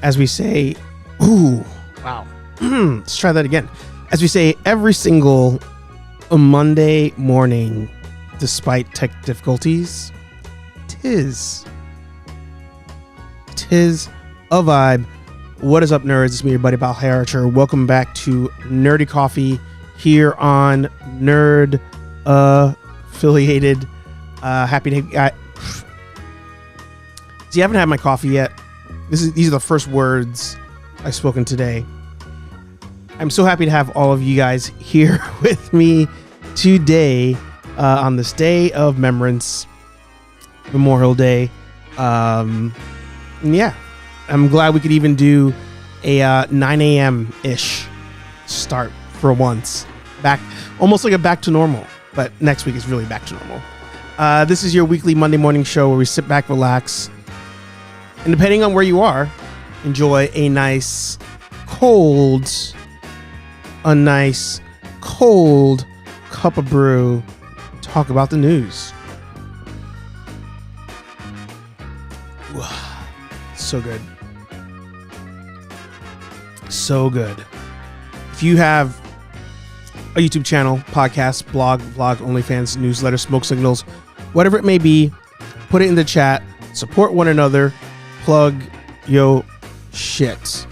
as we say, ooh, wow. Let's try that again. As we say every single Monday morning, despite tech difficulties, tis a vibe. What is up, nerds? It's me, your buddy, Pal Harricher. Welcome back to Nerdy Coffee here on Nerd Affiliated. Happy to... See, I haven't had my coffee yet. These are the first words I've spoken today. I'm so happy to have all of you guys here with me today on this day of remembrance, Memorial Day. Yeah, I'm glad we could even do a 9 a.m. ish start for once. Almost like a back to normal, but next week is really back to normal. This is your weekly Monday morning show where we sit back, relax, and depending on where you are, enjoy a nice cold cup of brew, talk about the news. So good. So good. If you have a YouTube channel, podcast, blog, vlog, OnlyFans, newsletter, smoke signals, whatever it may be, put it in the chat. Support one another. Plug yo shit.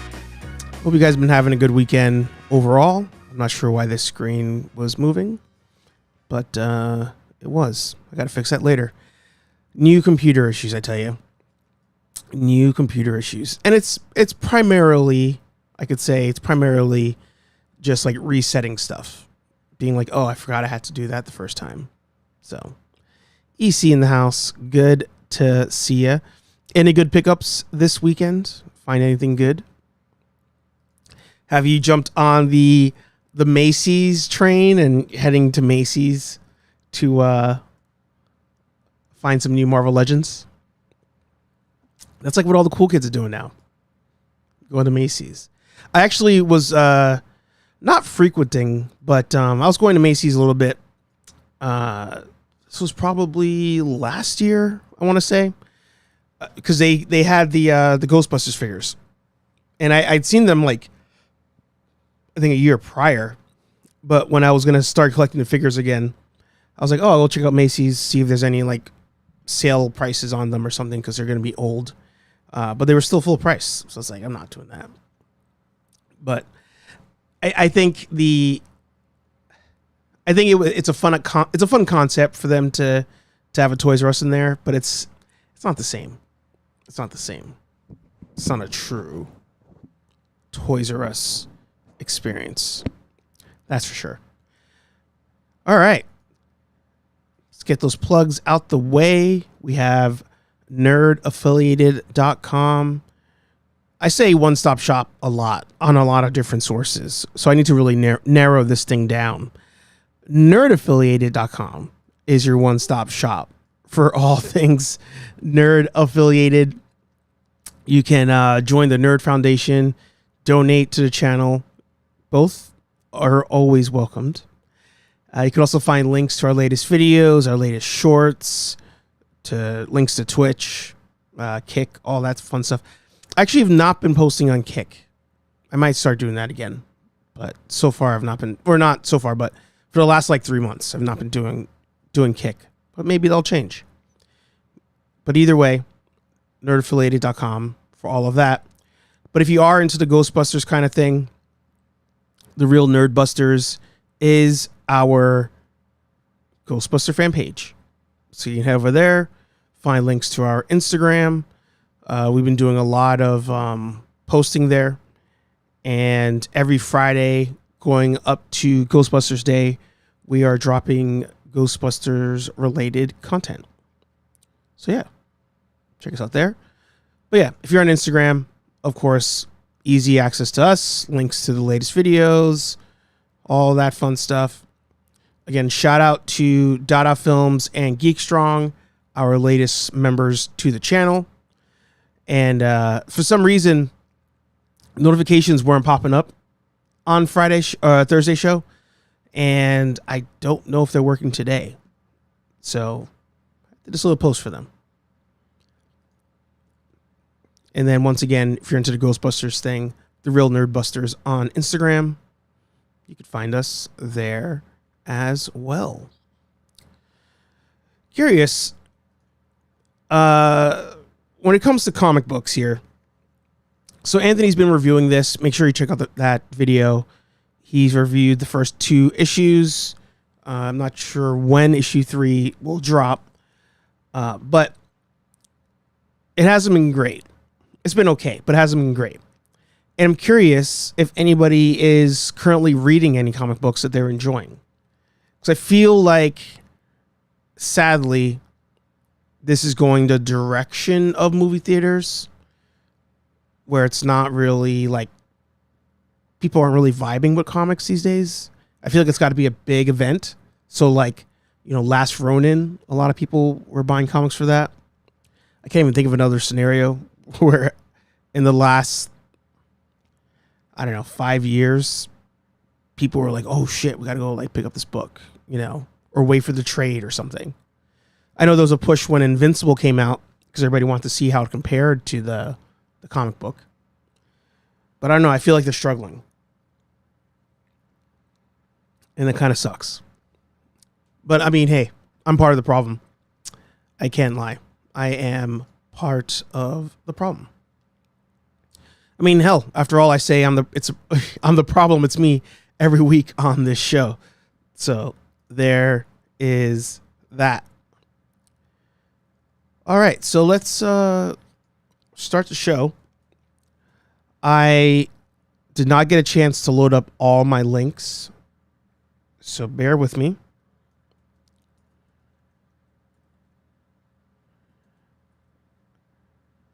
Hope you guys have been having a good weekend overall. I'm not sure why this screen was moving, but it was. I gotta fix that later. New computer issues, I tell you. New computer issues. And it's primarily, I could say, it's primarily just like resetting stuff. Being like, oh, I forgot I had to do that the first time. So, EC in the house. Good to see ya. Any good pickups this weekend? Find anything good? Have you jumped on the Macy's train and heading to Macy's to find some new Marvel Legends? That's like what all the cool kids are doing now. Going to Macy's. I actually was not frequenting, but I was going to Macy's a little bit. This was probably last year, I want to say. Because they had the Ghostbusters figures, and I'd seen them like I think a year prior, but when I was gonna start collecting the figures again, I was like, oh, I'll go check out Macy's, see if there's any like sale prices on them or something, because they're gonna be old, but they were still full price, so it's like I'm not doing that. But I think it's a fun concept for them to have a Toys R Us in there, but it's not the same. It's not the same. It's not a true Toys R Us experience. That's for sure. All right. Let's get those plugs out the way. We have nerdaffiliated.com. I say one-stop shop a lot on a lot of different sources, so I need to really narrow this thing down. Nerdaffiliated.com is your one-stop shop for all things nerd affiliated. You can join the Nerd Foundation, donate to the channel. Both are always welcomed. You can also find links to our latest videos, our latest shorts, to links to Twitch, Kick, all that fun stuff. I actually have not been posting on Kick. I might start doing that again, but so far I've not been, or not so far, but for the last like 3 months, I've not been doing Kick. But maybe they'll change. But either way, nerdaffiliated.com for all of that. But if you are into the Ghostbusters kind of thing, the Real Nerdbusters is our Ghostbuster fan page. So you can head over there, find links to our Instagram. We've been doing a lot of posting there. And every Friday, going up to Ghostbusters Day, we are dropping Ghostbusters related content. So yeah, check us out there. But yeah, if you're on Instagram, of course, easy access to us, links to the latest videos, all that fun stuff. Again, shout out to Dada Films and Geek Strong, our latest members to the channel. And for some reason, notifications weren't popping up on Thursday show. And I don't know if they're working today. So I did this little post for them. And then once again, if you're into the Ghostbusters thing, The Real Nerdbusters on Instagram. You could find us there as well. Curious, when it comes to comic books here, so Anthony's been reviewing this. Make sure you check out that video. He's reviewed the first 2 issues. I'm not sure when issue 3 will drop, but it hasn't been great. It's been okay, but it hasn't been great. And I'm curious if anybody is currently reading any comic books that they're enjoying. Because I feel like, sadly, this is going the direction of movie theaters, where it's not really like, people aren't really vibing with comics these days. I feel like it's got to be a big event. So like, Last Ronin, a lot of people were buying comics for that. I can't even think of another scenario where in the last, 5 years, people were like, oh shit, we got to go like pick up this book, or wait for the trade or something. I know there was a push when Invincible came out because everybody wanted to see how it compared to the comic book. But I don't know. I feel like they're struggling. And it kind of sucks. But I mean, hey, I'm part of the problem. I can't lie. I am part of the problem. I mean, hell, after all, I say I'm the problem. It's me every week on this show. So there is that. All right, so let's start the show. I did not get a chance to load up all my links, so bear with me.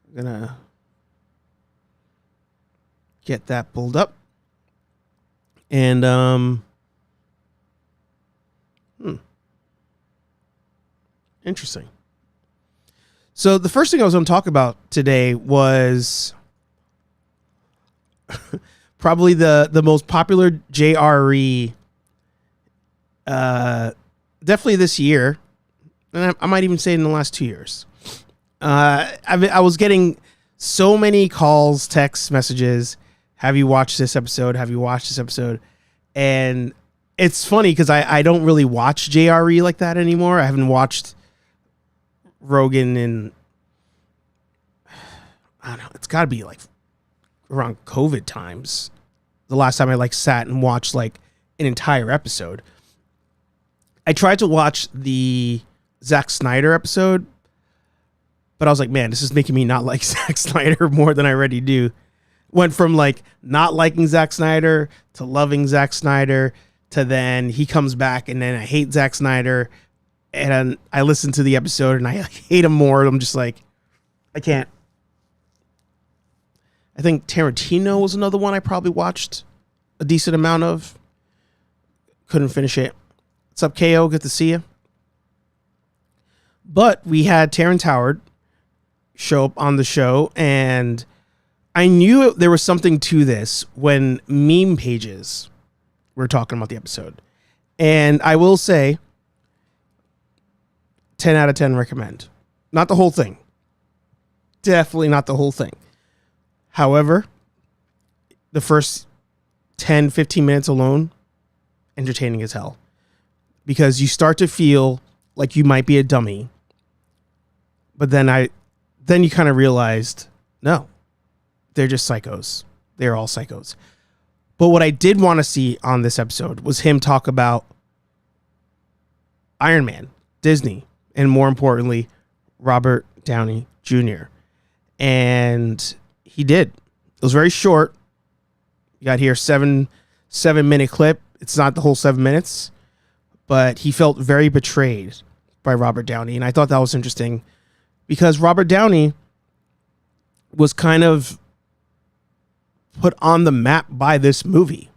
I'm gonna get that pulled up. And interesting. So the first thing I was going to talk about today was probably the most popular JRE definitely this year, and I might even say in the last 2 years. I was getting so many calls, texts, messages. Have you watched this episode? Have you watched this episode? And it's funny because I don't really watch JRE like that anymore. I haven't watched Rogan in, I don't know, it's got to be like around COVID times. The last time I like sat and watched like an entire episode. I tried to watch the Zack Snyder episode, but I was like, man, this is making me not like Zack Snyder more than I already do. Went from like not liking Zack Snyder to loving Zack Snyder to then he comes back and then I hate Zack Snyder. And I listened to the episode and I hate him more. I'm just like, I can't. I think Tarantino was another one I probably watched a decent amount of. Couldn't finish it. What's up, KO? Good to see you. But we had Terrance Howard show up on the show, and I knew there was something to this when meme pages were talking about the episode. And I will say, 10 out of 10 recommend. Not the whole thing. Definitely not the whole thing. However, the first 10, 15 minutes alone, entertaining as hell. Because you start to feel like you might be a dummy. But then you kind of realized, no, they're just psychos. They're all psychos. But what I did want to see on this episode was him talk about Iron Man, Disney, and more importantly, Robert Downey Jr. And he did. It was very short. You got here 7-minute clip. It's not the whole 7 minutes, but he felt very betrayed by Robert Downey. And I thought that was interesting because Robert Downey was kind of put on the map by this movie.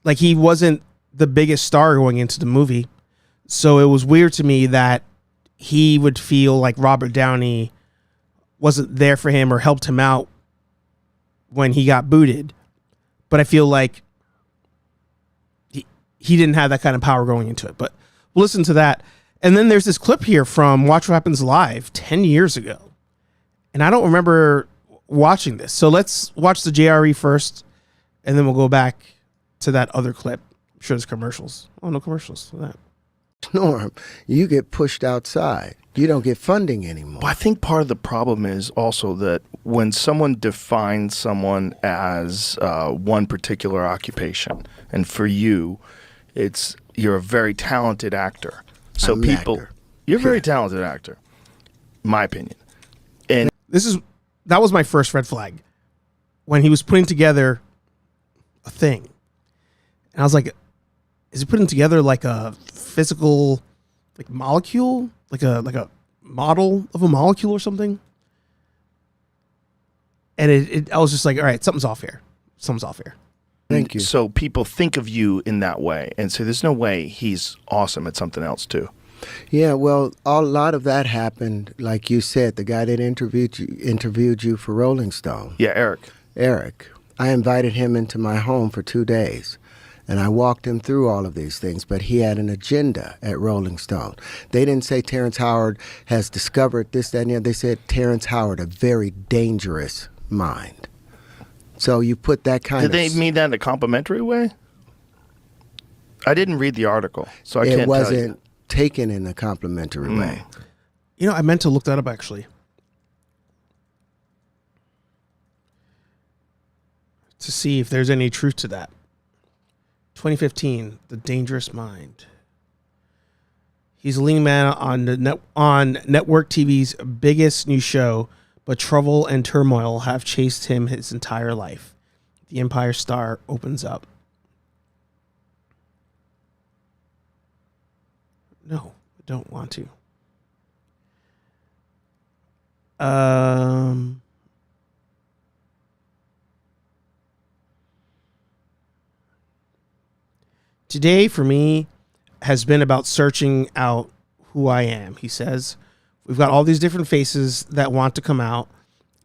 Like, he wasn't the biggest star going into the movie. So it was weird to me that he would feel like Robert Downey wasn't there for him or helped him out when he got booted. But I feel like he didn't have that kind of power going into it. But we'll listen to that. And then there's this clip here from Watch What Happens Live 10 years ago. And I don't remember watching this. So let's watch the JRE first, and then we'll go back to that other clip. I'm sure there's commercials. Oh, no commercials for that. Norm, you get pushed outside. You don't get funding anymore. But I think part of the problem is also that when someone defines someone as one particular occupation, and for you, you're a very talented actor. So I'm an actor. You're a very talented actor, in my opinion. And that was my first red flag when he was putting together a thing, and I was like, is he putting together like a physical, like molecule, like a model of a molecule or something? And I was just like, all right, something's off here. Thank you. So people think of you in that way and say, there's no way he's awesome at something else too. Yeah, well, a lot of that happened, like you said, the guy that interviewed you for Rolling Stone. Yeah, Eric. I invited him into my home for 2 days, and I walked him through all of these things, but he had an agenda at Rolling Stone. They didn't say Terrance Howard has discovered this, that, and the other. They said Terrance Howard, a very dangerous mind. So you put that kind of... Did they mean that in a complimentary way? I didn't read the article, so I can't tell you. It wasn't taken in a complimentary way. You know, I meant to look that up actually. To see if there's any truth to that. 2015, The Dangerous Mind. He's a leading man on network TV's biggest new show, but trouble and turmoil have chased him his entire life. The Empire Star opens up. No, I don't want to. Today for me has been about searching out who I am, he says. We've got all these different faces that want to come out.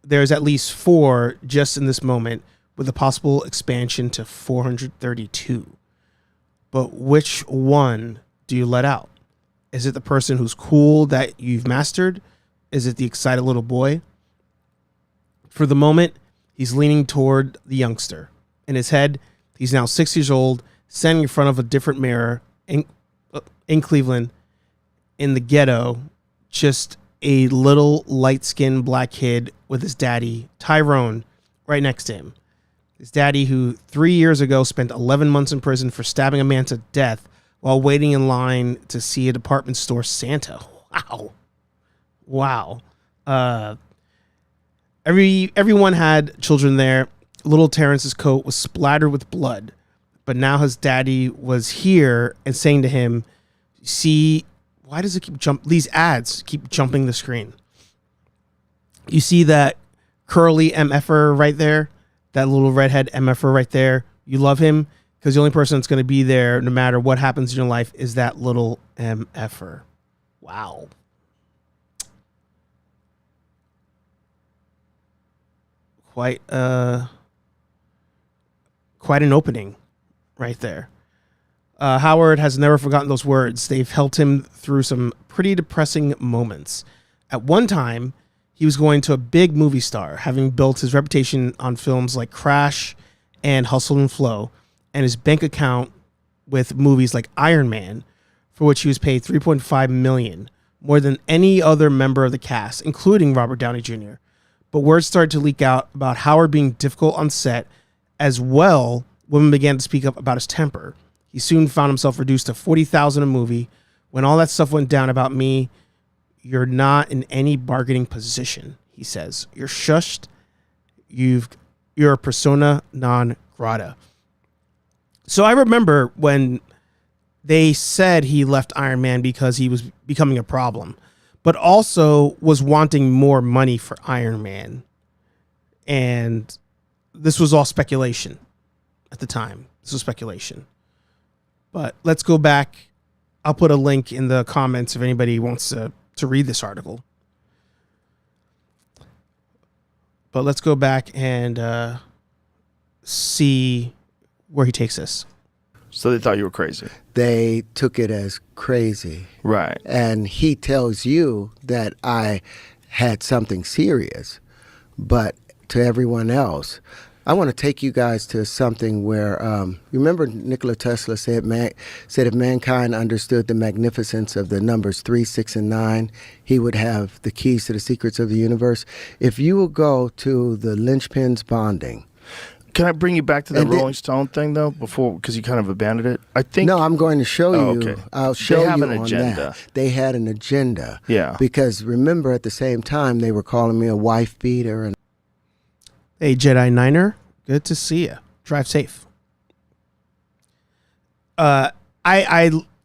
There's at least 4 just in this moment, with a possible expansion to 432. But which one do you let out? Is it the person who's cool that you've mastered? Is it the excited little boy? For the moment, he's leaning toward the youngster. In his head, he's now 6 years old, standing in front of a different mirror in Cleveland, in the ghetto, just a little light-skinned black kid with his daddy, Tyrone, right next to him. His daddy, who 3 years ago spent 11 months in prison for stabbing a man to death while waiting in line to see a department store Santa. Wow. Everyone had children there. Little Terrance's coat was splattered with blood, but now his daddy was here and saying to him, see, why does it these ads keep jumping the screen? You see that curly MFer right there? That little redhead MFer right there? You love him because the only person that's going to be there no matter what happens in your life is that little MFer. Wow. Quite an opening right there. Howard has never forgotten those words. They've helped him through some pretty depressing moments. At one time, he was going to a big movie star, having built his reputation on films like Crash and Hustle and Flow, and his bank account with movies like Iron Man, for which he was paid $3.5 million, more than any other member of the cast, including Robert Downey Jr. But words started to leak out about Howard being difficult on set. As well, women began to speak up about his temper. He soon found himself reduced to $40,000 a movie. When all that stuff went down about me, you're not in any bargaining position, he says. You're shushed. You're a persona non grata. So I remember when they said he left Iron Man because he was becoming a problem, but also was wanting more money for Iron Man. And this was all speculation at the time. This was speculation. But let's go back. I'll put a link in the comments if anybody wants to read this article. But let's go back and see where he takes us. So they thought you were crazy. They took it as crazy. Right. And he tells you that I had something serious, but to everyone else, I want to take you guys to something where, remember Nikola Tesla said if mankind understood the magnificence of the numbers 3, 6, and 9, he would have the keys to the secrets of the universe. If you will go to the linchpins bonding. Can I bring you back to the Rolling Stone thing, though, before, because you kind of abandoned it? I think. No, I'm going to show you. Okay. I'll show they have you an on agenda. that. They had an agenda. Yeah. Because remember, at the same time, they were calling me a wife beater. And Hey, Jedi Niner, good to see you. Drive safe. I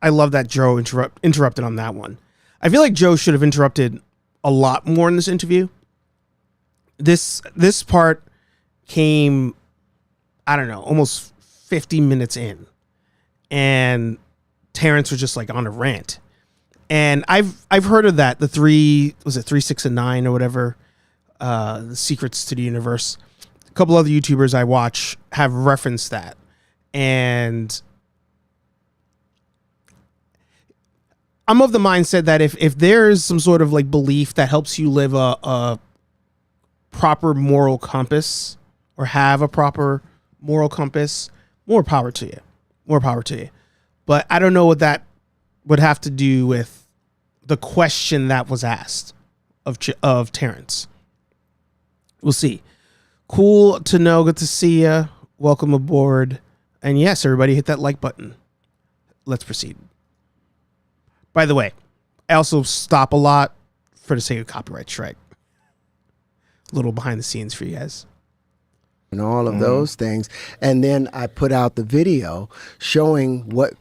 love that Joe interrupted on that one. I feel like Joe should have interrupted a lot more in this interview. This part came, I don't know, almost 50 minutes in, and Terrance was just like on a rant. And I've heard of that, the 3, 6, and 9 or whatever, the secrets to the universe. A couple other YouTubers I watch have referenced that, and I'm of the mindset that if there's some sort of like belief that helps you live a proper moral compass, or have a proper moral compass, more power to you. More power to you. But I don't know what that would have to do with the question that was asked of Terrance. We'll see. Cool to know. Good to see you. Welcome aboard. And yes, everybody hit that like button. Let's proceed. By the way, I also stop a lot for the sake of copyright strike. A little behind the scenes for you guys. And all of those things. And then I put out the video showing what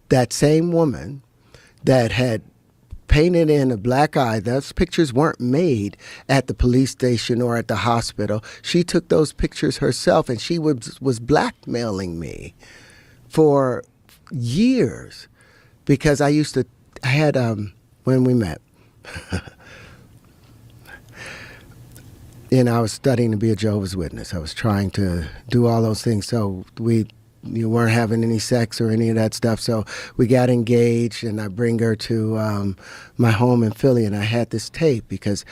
that same woman that had painted in a black eye, those pictures weren't made at the police station or at the hospital. She took those pictures herself, and she was blackmailing me for years, because I had, when we met, I was studying to be a Jehovah's Witness. I was trying to do all those things. So we weren't having any sex or any of that stuff. So we got engaged, and I bring her to my home in Philly, and I had this tape because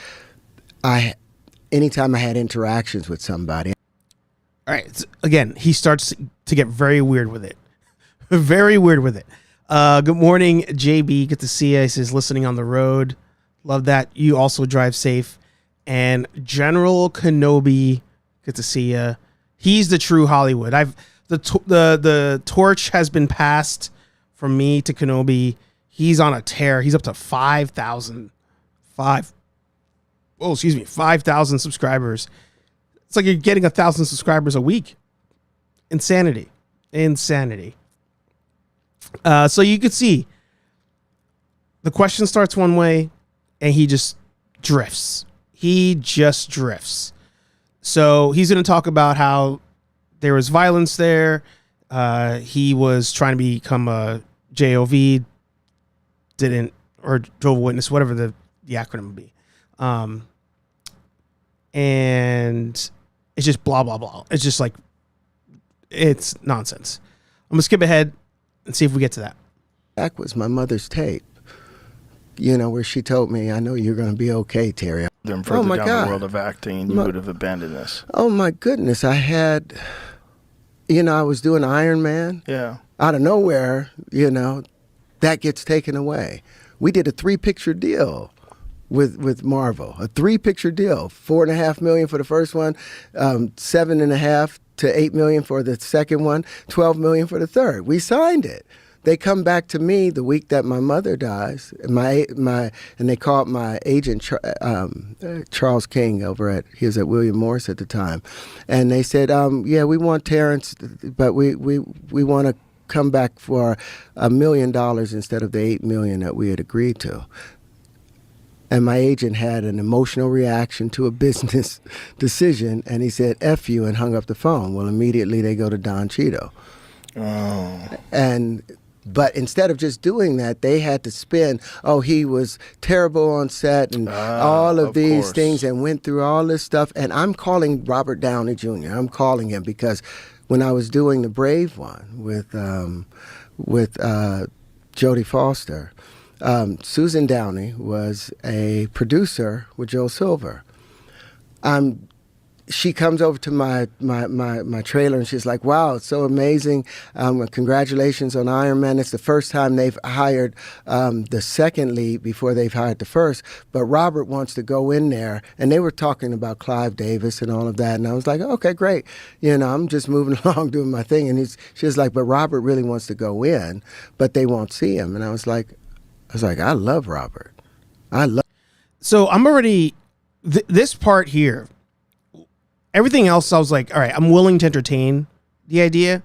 anytime I had interactions with somebody. All right. Again, he starts to get very weird with it. Very weird with it. Good morning, JB. Good to see you. He says, listening on the road. Love that. You also drive safe. And General Kenobi, good to see you. He's the true Hollywood. The torch has been passed from me to Kenobi. He's on a tear. He's up to 5,000 subscribers. It's like you're getting 1,000 subscribers a week. Insanity. So you could see the question starts one way, and he just drifts. So he's going to talk about how there was violence there. He was trying to become a JOV, or Jehovah's Witness, whatever the acronym would be. And it's just blah, blah, blah. It's just like, it's nonsense. I'm going to skip ahead and see if we get to that. That was my mother's tape, where she told me, I know you're going to be okay, Terry. Then further down the world of acting, you would have abandoned this. Oh, my goodness. I had, I was doing Iron Man. Yeah. Out of nowhere, that gets taken away. We did a 3-picture deal with Marvel, a 3-picture deal, $4.5 million for the first one, $7.5 to $8 million for the second one, $12 million for the third. We signed it. They come back to me the week that my mother dies, and they called my agent, Charles King, he was at William Morris at the time, and they said, yeah, we want Terrance, but we want to come back for $1 million instead of the $8 million that we had agreed to. And my agent had an emotional reaction to a business decision, and he said, F you, and hung up the phone. Well, immediately they go to Don Cheeto. Oh. But instead of just doing that, they had to spin, he was terrible on set and all of these things, and went through all this stuff. And I'm calling Robert Downey Jr. I'm calling him because when I was doing the Brave one with Jodie Foster, Susan Downey was a producer with Joe Silver. I'm she comes over to my trailer and she's like, wow, it's so amazing. Congratulations on Iron Man. It's the first time they've hired the second lead before they've hired the first. But Robert wants to go in there. And they were talking about Clive Davis and all of that. And I was like, okay, great. I'm just moving along doing my thing. And she was like, but Robert really wants to go in, but they won't see him. And I was like, I love Robert. So I'm already, this part here, everything else, I was like, all right, I'm willing to entertain the idea,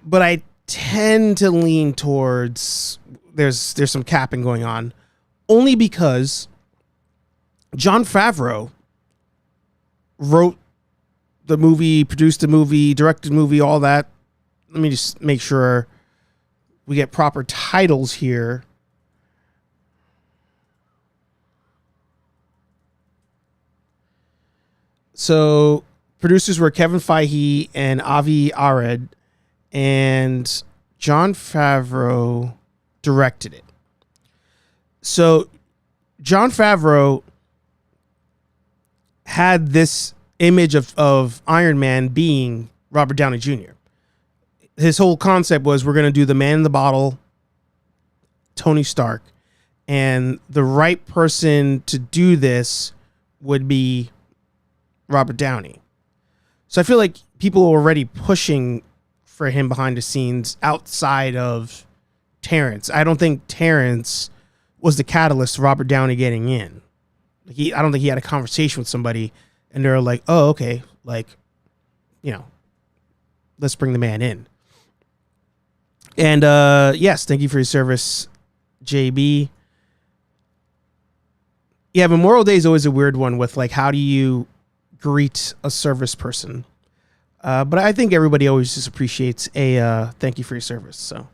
but I tend to lean towards there's some capping going on, only because Jon Favreau wrote the movie, produced the movie, directed the movie, all that. Let me just make sure we get proper titles here. So producers were Kevin Feige and Avi Arad, and Jon Favreau directed it. So Jon Favreau had this image of Iron Man being Robert Downey Jr. His whole concept was we're going to do the man in the bottle, Tony Stark, and the right person to do this would be Robert Downey. So I feel like people are already pushing for him behind the scenes outside of Terrance. I don't think Terrance was the catalyst to Robert Downey getting in. I don't think he had a conversation with somebody and they're like, oh, okay, let's bring the man in. And yes, thank you for your service, JB. Yeah, Memorial Day is always a weird one with how do you greet a service person? But I think everybody always just appreciates a thank you for your service. So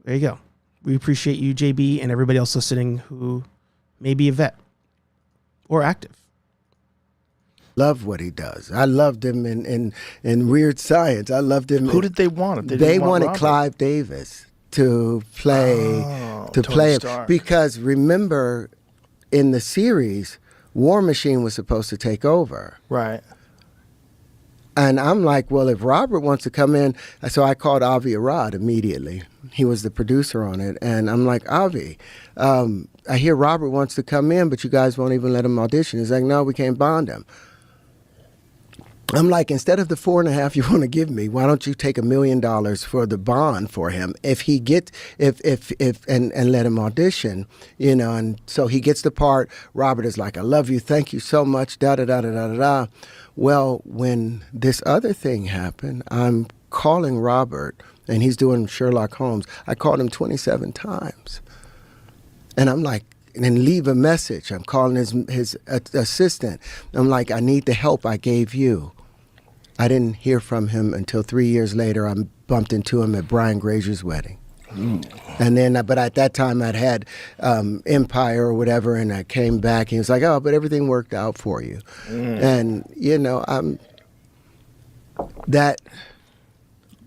there you go. We appreciate you, JB, and everybody else listening who may be a vet or active. Love what he does. I loved him in Weird Science. I loved him. Who did they want? They wanted Clive Davis to play him because remember in the series, War Machine was supposed to take over. Right. And I'm like, well, if Robert wants to come in, so I called Avi Arad immediately. He was the producer on it. And I'm like, Avi, I hear Robert wants to come in, but you guys won't even let him audition. He's like, no, we can't bond him. I'm like, instead of the $4.5 million you want to give me, why don't you take $1 million for the bond for him if he gets and let him audition, and so he gets the part. Robert is like, I love you, thank you so much, da da da da da da. Well, when this other thing happened, I'm calling Robert and he's doing Sherlock Holmes. I called him 27 times, and I'm like, and leave a message. I'm calling his assistant. I'm like, I need the help I gave you. I didn't hear from him until 3 years later. I bumped into him at Brian Grazier's wedding. And then, but at that time I'd had Empire or whatever, and I came back. He was like, oh, but everything worked out for you. And,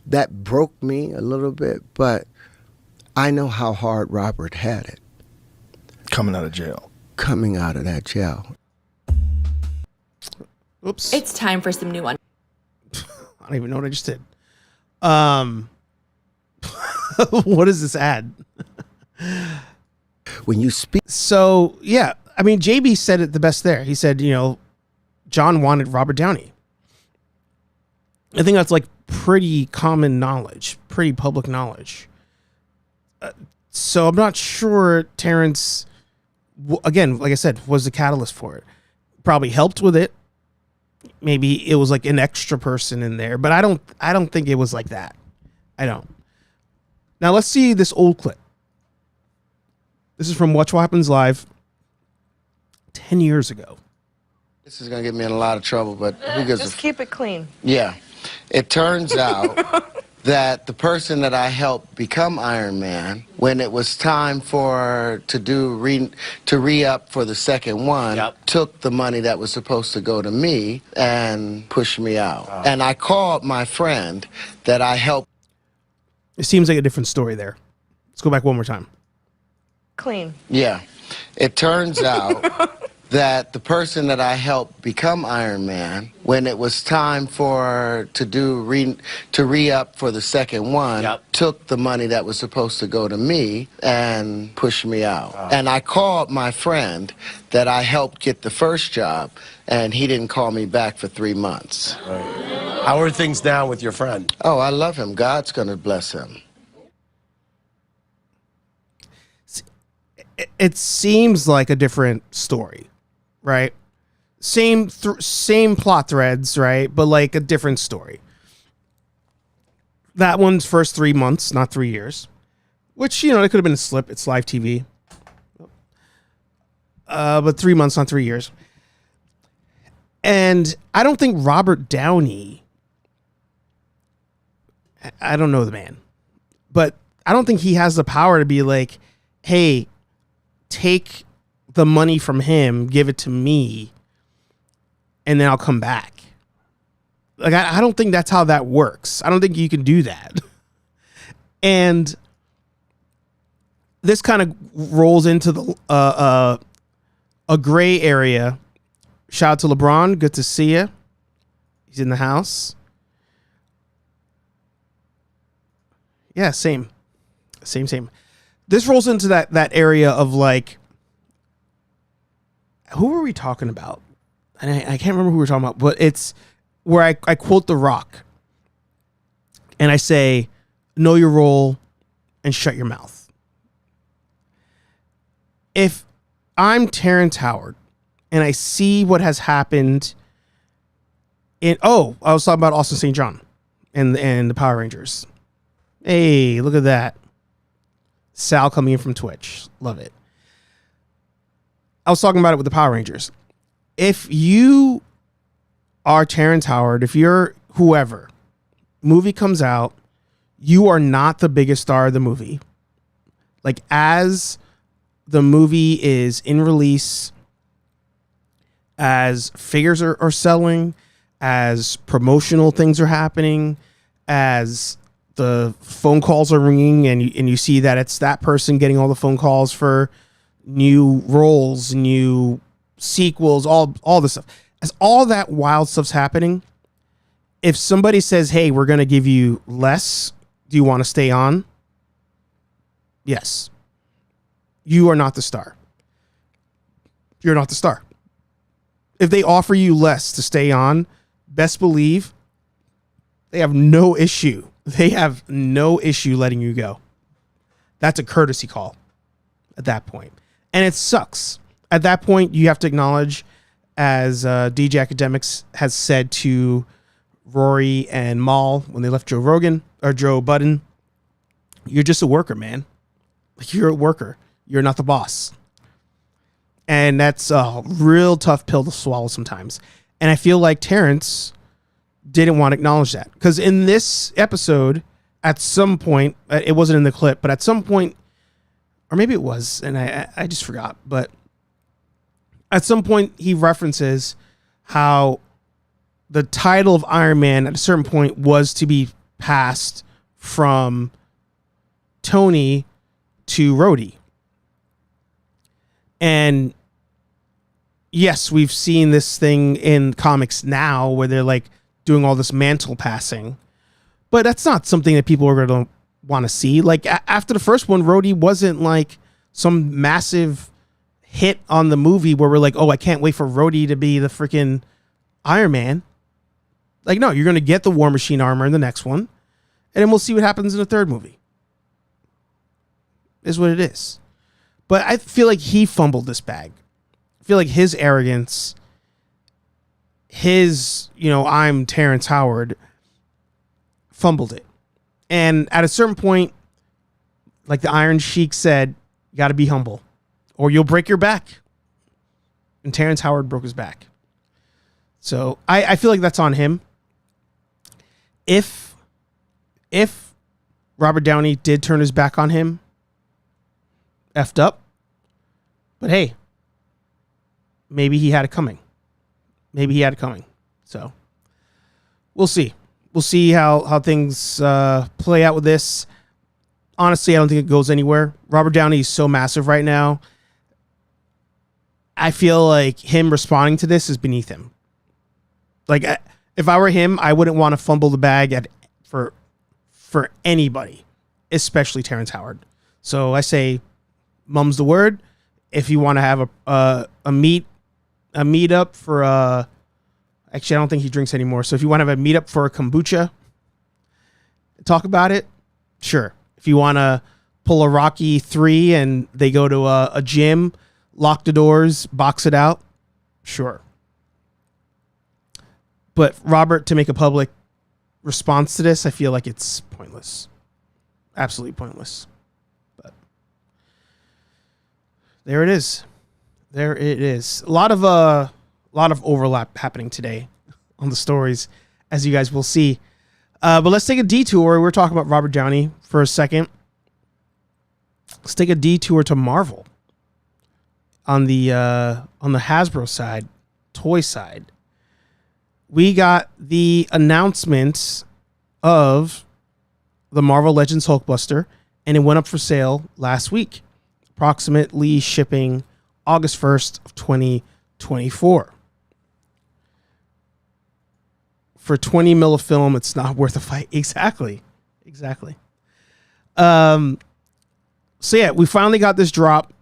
that broke me a little bit, but I know how hard Robert had it. Coming out of jail. Coming out of that jail. Oops. It's time for some new one. I don't even know what I just did. What is this ad? When you speak. So, yeah. I mean, JB said it the best there. He said, John wanted Robert Downey. I think that's pretty common knowledge, pretty public knowledge. So I'm not sure Terrance, again, like I said, was the catalyst for it. Probably helped with it. Maybe it was an extra person in there, but I don't think it was like that. I don't. Now let's see this old clip. This is from Watch What Happens Live 10 years ago. This is going to get me in a lot of trouble, but who gives Just keep it clean. Yeah. It turns out that the person that I helped become Iron Man, when it was time to re-up for the second one, took the money that was supposed to go to me and pushed me out. Oh. And I called my friend that I helped. It seems like a different story there. Let's go back one more time. Clean. Yeah. It turns out that the person that I helped become Iron Man, when it was time to re-up for the second one, took the money that was supposed to go to me and pushed me out. And I called my friend that I helped get the first job, and he didn't call me back for 3 months. How are things now with your friend? Oh, I love him. God's going to bless him. It seems like a different story, right? Same plot threads, right? But like a different story. That one's first 3 months, not 3 years, which, it could have been a slip. It's live TV. But 3 months, not 3 years. And I don't think Robert Downey, I don't know the man, but I don't think he has the power to be like, hey, take the money from him, give it to me, and then I'll come back. Like, I don't think that's how that works. I don't think you can do that. And this kind of rolls into the a gray area. Shout out to LeBron. Good to see you. He's in the house. Yeah, same. This rolls into that area of like, who were we talking about? And I can't remember who we were talking about, but it's where I quote The Rock and I say, know your role and shut your mouth. If I'm Terrance Howard and I see what has happened I was talking about Austin St. John and the Power Rangers. Hey, look at that. Sal coming in from Twitch. Love it. I was talking about it with the Power Rangers. If you are Terrance Howard, if you're whoever, movie comes out, you are not the biggest star of the movie. Like, as the movie is in release, as figures are selling, as promotional things are happening, as the phone calls are ringing and you see that it's that person getting all the phone calls for new roles, new sequels, all this stuff. As all that wild stuff's happening, if somebody says, hey, we're going to give you less, do you want to stay on? Yes. You are not the star. You're not the star. If they offer you less to stay on, best believe they have no issue. They have no issue letting you go. That's a courtesy call at that point. And it sucks. At that point, you have to acknowledge, as DJ Academics has said to Rory and Mal when they left Joe Budden, you're just a worker, man. Like, you're a worker. You're not the boss. And that's a real tough pill to swallow sometimes. And I feel like Terrance didn't want to acknowledge that. Because in this episode, at some point, it wasn't in the clip, but at some point, or maybe it was, and I just forgot, but at some point he references how the title of Iron Man at a certain point was to be passed from Tony to Rhodey. And yes, we've seen this thing in comics now where they're like doing all this mantle passing, but that's not something that people are going to want to see. Like, after the first one, Rhodey wasn't like some massive hit on the movie where we're like, oh, I can't wait for Rhodey to be the freaking Iron Man. Like, no, you're going to get the War Machine armor in the next one, and then we'll see what happens in the third movie. Is what it is. But I feel like he fumbled this bag. I feel like his arrogance, I'm Terrance Howard, fumbled it. And at a certain point, like the Iron Sheik said, you got to be humble or you'll break your back. And Terrance Howard broke his back. So I feel like that's on him. If Robert Downey did turn his back on him, effed up. But hey, maybe he had it coming. So we'll see. We'll see how things play out with this. Honestly, I don't think it goes anywhere. Robert Downey is so massive right now. I feel like him responding to this is beneath him. Like, if I were him, I wouldn't want to fumble the bag for anybody, especially Terrance Howard. So I say, mum's the word. If you want to have a meetup for actually, I don't think he drinks anymore. So if you want to have a meetup for a kombucha, talk about it. Sure. If you want to pull a Rocky 3 and they go to a gym, lock the doors, box it out, sure. But Robert, to make a public response to this, I feel like it's pointless. Absolutely pointless. But there it is. There it is. A lot of overlap happening today on the stories, as you guys will see. But let's take a detour. We're talking about Robert Downey for a second. Let's take a detour to Marvel. On the Hasbro side, toy side, we got the announcement of the Marvel Legends Hulkbuster, and it went up for sale last week, approximately shipping August 1st of 2024. For 20 mil of film, it's not worth a fight. Exactly. So yeah, we finally got this drop.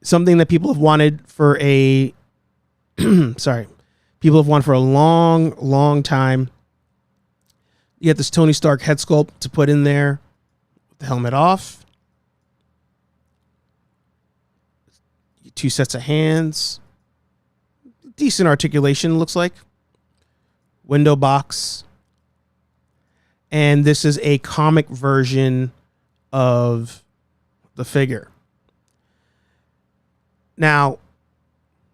Something that people have wanted for a people have wanted for a long time. You get this Tony Stark head sculpt to put in there, with the helmet off. 2 sets of hands. Decent articulation, looks like. Window box. And this is a comic version of the figure. Now,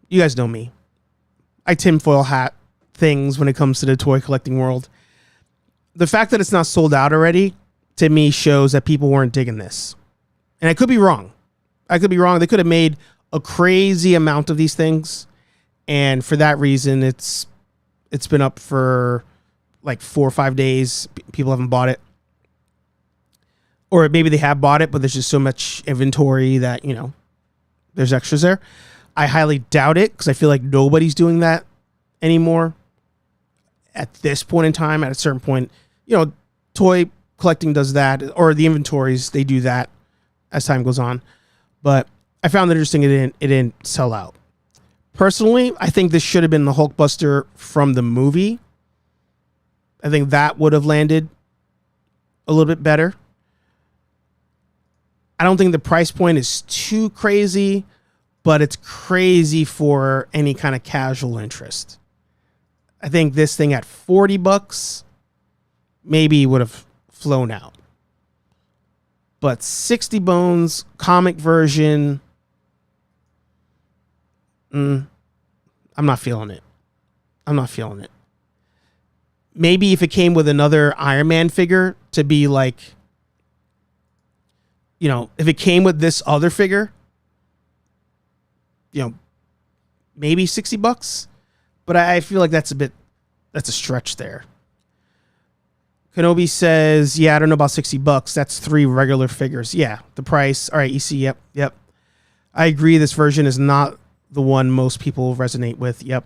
you guys know me. I tinfoil hat things when it comes to the toy collecting world. The fact that it's not sold out already, to me, shows that people weren't digging this. And I could be wrong. They could have made a crazy amount of these things. And for that reason, it's been up for like 4 or 5 days. People haven't bought it. Or maybe they have bought it, but there's just so much inventory that, there's extras there. I highly doubt it, because I feel like nobody's doing that anymore at this point in time. At a certain point, toy collecting does that, or the inventories, they do that as time goes on. But I found it interesting it didn't sell out. Personally, I think this should have been the Hulkbuster from the movie. I think that would have landed a little bit better. I don't think the price point is too crazy, but it's crazy for any kind of casual interest. I think this thing at $40 maybe would have flown out. But 60 bones, comic version, I'm not feeling it. Maybe if it came with another Iron Man figure to be like, if it came with this other figure, maybe $60. But I feel like that's a stretch there. Kenobi says, yeah, I don't know about $60. That's 3 regular figures. Yeah, the price. All right, EC, yep. I agree, this version is not the one most people resonate with. Yep.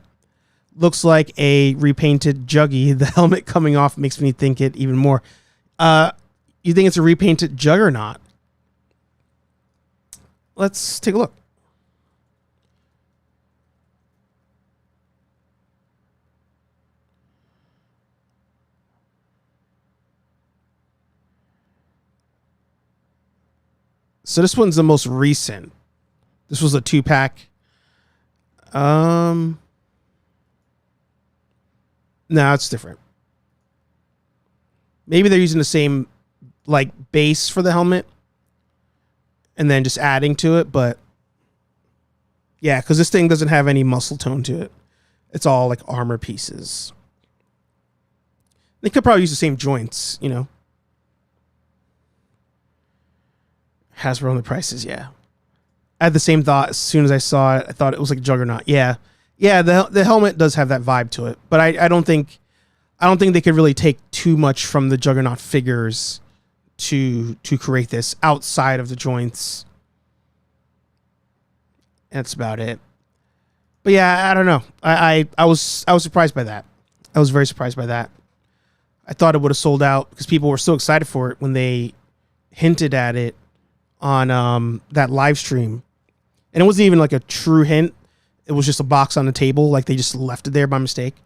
Looks like a repainted Juggy. The helmet coming off makes me think it even more. You think it's a repainted Juggernaut? Let's take a look. So this one's the most recent. This was a 2-pack. No, it's different. Maybe they're using the same base for the helmet and then just adding to it, but yeah, because this thing doesn't have any muscle tone to it. It's all like armor pieces. They could probably use the same joints, Hasbro on the prices, yeah. I had the same thought as soon as I saw it. I thought it was like a Juggernaut. Yeah. The helmet does have that vibe to it, but I don't think they could really take too much from the Juggernaut figures to create this outside of the joints. That's about it. But yeah, I don't know. I was surprised by that. I was very surprised by that. I thought it would have sold out because people were so excited for it when they hinted at it on that live stream. And it wasn't even like a true hint. It was just a box on the table. Like they just left it there by mistake.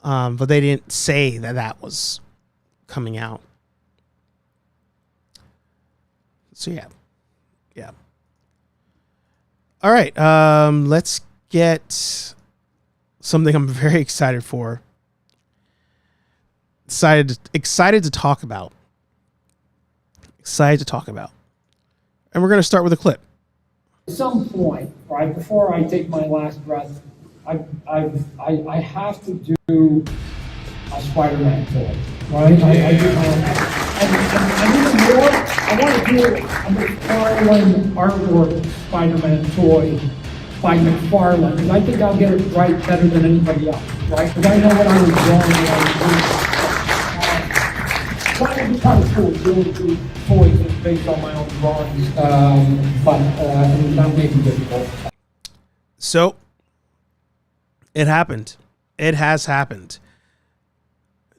But they didn't say that was coming out. So yeah. Yeah. All right. Let's get something I'm very excited for. Excited to talk about. Excited to talk about. And we're going to start with a clip. At some point, right before I take my last breath, I have to do a Spider-Man toy, right? I do and even more, I want to do a McFarlane artwork Spider-Man toy by McFarlane, because I think I'll get it right better than anybody else, right? Because I know what I was drawing when I was doing. Trying to be kind of cool, really do toys that's based on my own drawings, but that may be difficult. So, it happened. It has happened.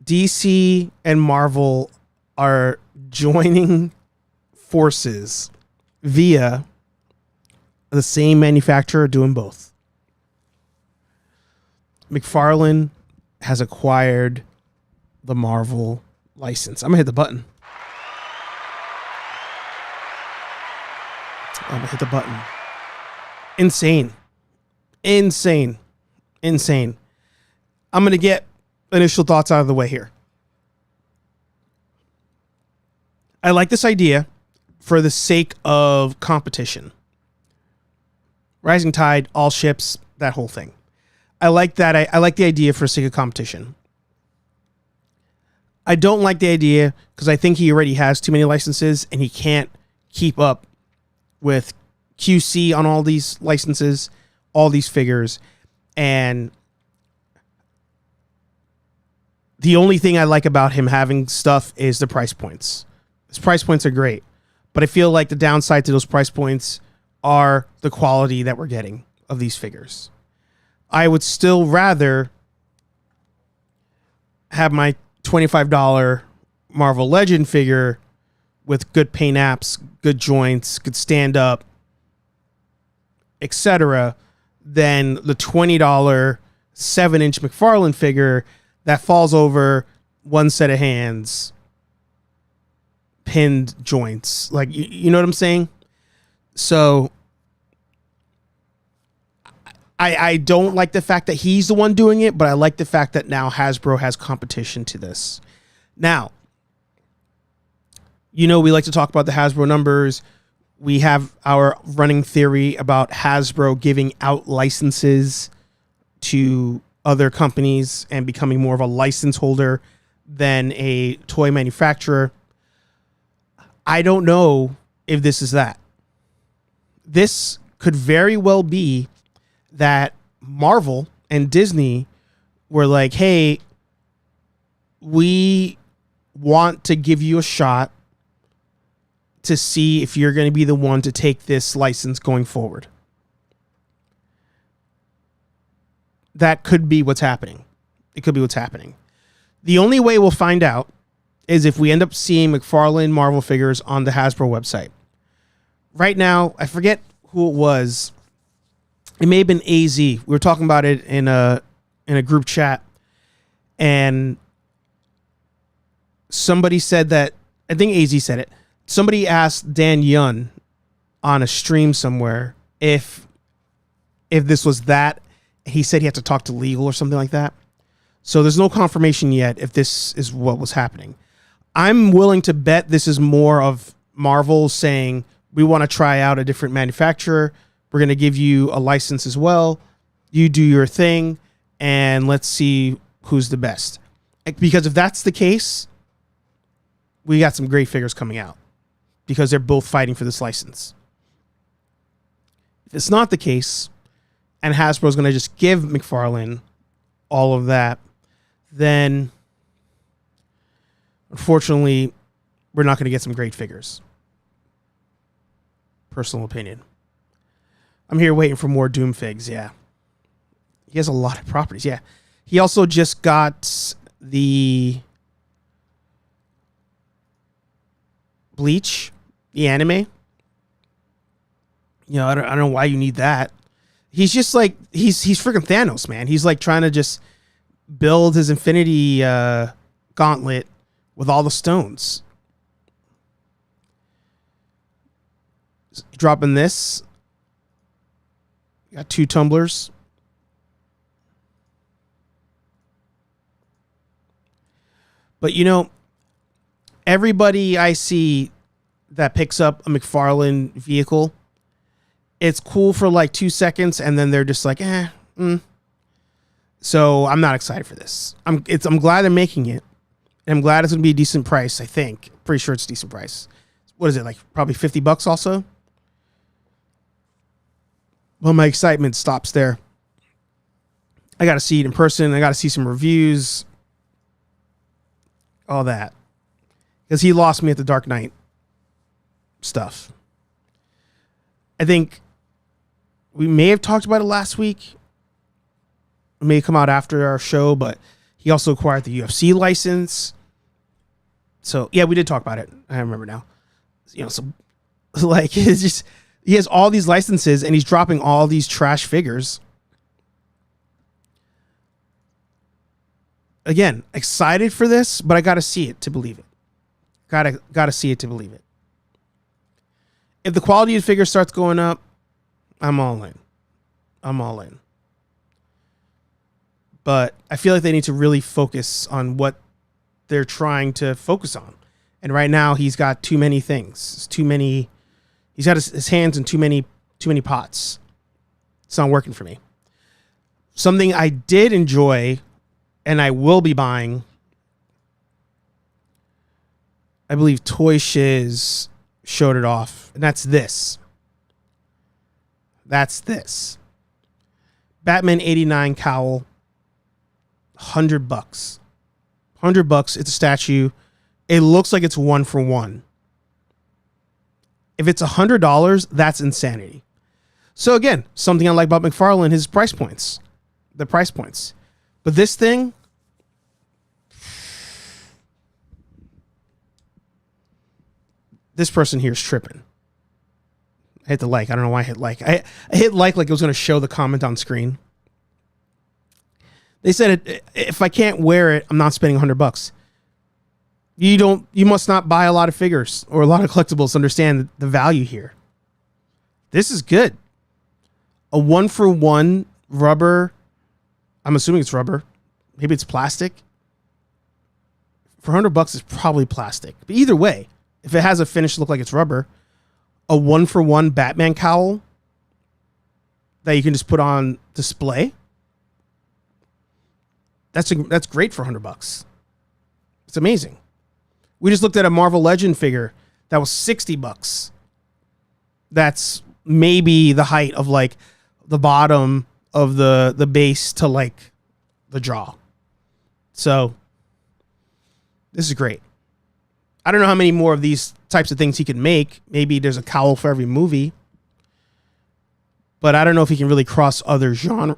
DC and Marvel are joining forces via the same manufacturer doing both. McFarlane has acquired the Marvel license. I'm gonna hit the button. I'm gonna hit the button. Insane. I'm gonna get initial thoughts out of the way here. I like this idea for the sake of competition. Rising tide, all ships, that whole thing. I like that. I like the idea for the sake of competition. I don't like the idea because I think he already has too many licenses and he can't keep up with QC on all these licenses, all these figures. And the only thing I like about him having stuff is the price points. His price points are great, but I feel like the downside to those price points are the quality that we're getting of these figures. I would still rather have my $25 Marvel Legend figure with good paint apps, good joints, good stand up, etc., than the $20 7-inch McFarlane figure that falls over one set of hands, pinned joints. Like, you know what I'm saying? So I don't like the fact that he's the one doing it, but I like the fact that now Hasbro has competition to this. Now, we like to talk about the Hasbro numbers. We have our running theory about Hasbro giving out licenses to other companies and becoming more of a license holder than a toy manufacturer. I don't know if this is that. This could very well be that Marvel and Disney were like, hey, we want to give you a shot to see if you're going to be the one to take this license going forward. That could be what's happening. It could be what's happening. The only way we'll find out is if we end up seeing McFarlane Marvel figures on the Hasbro website. Right now, I forget who it was. It may have been AZ. We were talking about it in a group chat, and somebody said that, I think AZ said it. Somebody asked Dan Yun on a stream somewhere if this was that. He said he had to talk to legal or something like that. So there's no confirmation yet if this is what was happening. I'm willing to bet this is more of Marvel saying, we want to try out a different manufacturer. We're going to give you a license as well. You do your thing, and let's see who's the best. Because if that's the case, we got some great figures coming out because they're both fighting for this license. If it's not the case, and Hasbro's going to just give McFarlane all of that, then unfortunately, we're not going to get some great figures. Personal opinion. I'm here waiting for more Doom figs, yeah. He has a lot of properties. Yeah. He also just got the Bleach, the anime. You know, I don't know why you need that. He's just like, he's freaking Thanos, man. He's like trying to just build his infinity gauntlet with all the stones. Dropping this. Got 2 tumblers. But you know, everybody I see that picks up a McFarlane vehicle, it's cool for like 2 seconds, and then they're just like, So I'm not excited for this. I'm glad they're making it. And I'm glad it's gonna be a decent price. I think. Pretty sure it's a decent price. What is it, like probably $50 also? Well, my excitement stops there. I got to see it in person. I got to see some reviews. All that. Because he lost me at the Dark Knight stuff. I think we may have talked about it last week. It may come out after our show, but he also acquired the UFC license. So, yeah, we did talk about it. I remember now. You know, so like, it's just, he has all these licenses and he's dropping all these trash figures. Again, excited for this, but I got to see it to believe it. Got to see it to believe it. If the quality of the figure starts going up, I'm all in. I'm all in. But I feel like they need to really focus on what they're trying to focus on. And right now he's got too many things. Too many. He's got his hands in too many pots. It's not working for me. Something I did enjoy and I will be buying, I believe Toy Shiz showed it off, and that's this. That's this. Batman 89 cowl, $100. $100. It's a statue. It looks like it's 1 for 1. If it's $100, that's insanity. So again, something I like about McFarlane, his price points. The price points. But this thing, this person here is tripping. I hit the like. I don't know why I hit like. I hit like it was going to show the comment on screen. They said, if I can't wear it, I'm not spending $100. You must not buy a lot of figures or a lot of collectibles to understand the value here. This is good. A 1 for 1 rubber. I'm assuming it's rubber. Maybe it's plastic. For $100, it's probably plastic. But either way, if it has a finish look like it's rubber, a 1 for 1 Batman cowl that you can just put on display. That's great for $100. It's amazing. We just looked at a Marvel Legend figure that was $60. That's maybe the height of like the bottom of the base to like the jaw. So this is great. I don't know how many more of these types of things he can make. Maybe there's a cowl for every movie. But I don't know if he can really cross other genres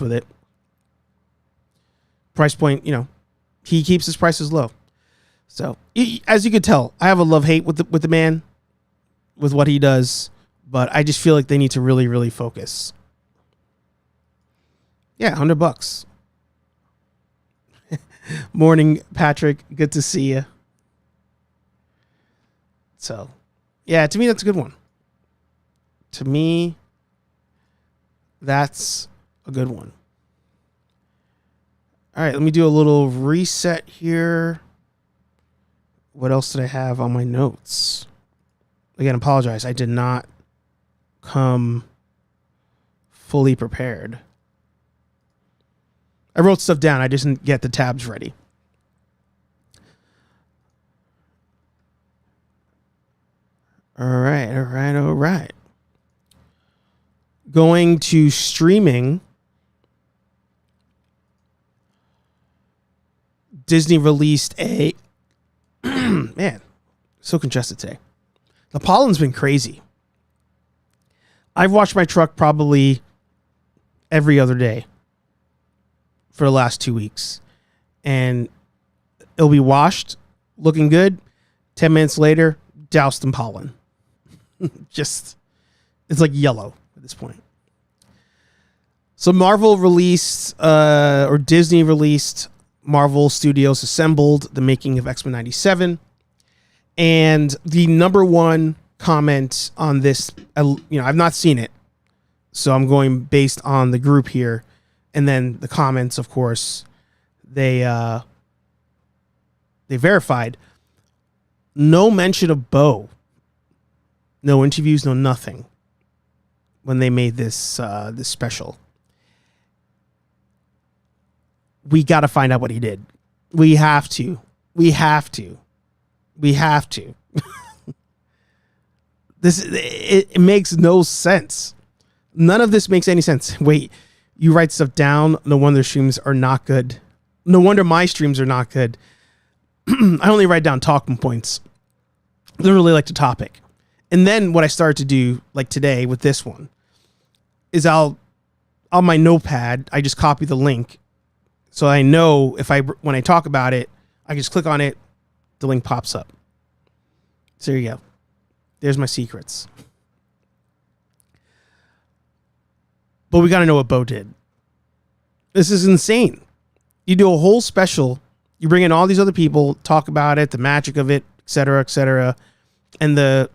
with it. Price point, he keeps his prices low. So, as you could tell, I have a love-hate with the man, with what he does, but I just feel like they need to really, really focus. Yeah, $100. Morning, Patrick. Good to see you. So, yeah, to me, that's a good one. To me, that's a good one. All right, let me do a little reset here. What else did I have on my notes? Again, apologize. I did not come fully prepared. I wrote stuff down. I just didn't get the tabs ready. All right. Going to streaming. Disney released a... Man, so congested today. The pollen's been crazy. I've washed my truck probably every other day for the last 2 weeks. And it'll be washed, looking good. 10 minutes later, doused in pollen. Just, it's like yellow at this point. So Marvel released, or Disney released, Marvel Studios Assembled, the making of Xmen 97. And the number one comment on this, I've not seen it, so I'm going based on the group here. And then the comments, of course, they verified. No mention of Bo. No interviews, no nothing. When they made this this special, we got to find out what he did. We have to. It makes no sense. None of this makes any sense. Wait, you write stuff down. No wonder streams are not good. No wonder my streams are not good. I only write down talking points. Literally like the topic. And then what I started to do, like today with this one, is on my notepad, I just copy the link. So I know when I talk about it, I can just click on it, the link pops up. So there you go. There's my secrets. But we got to know what Bo did. This is insane. You do a whole special, you bring in all these other people, talk about it, the magic of it, etc., etc., and the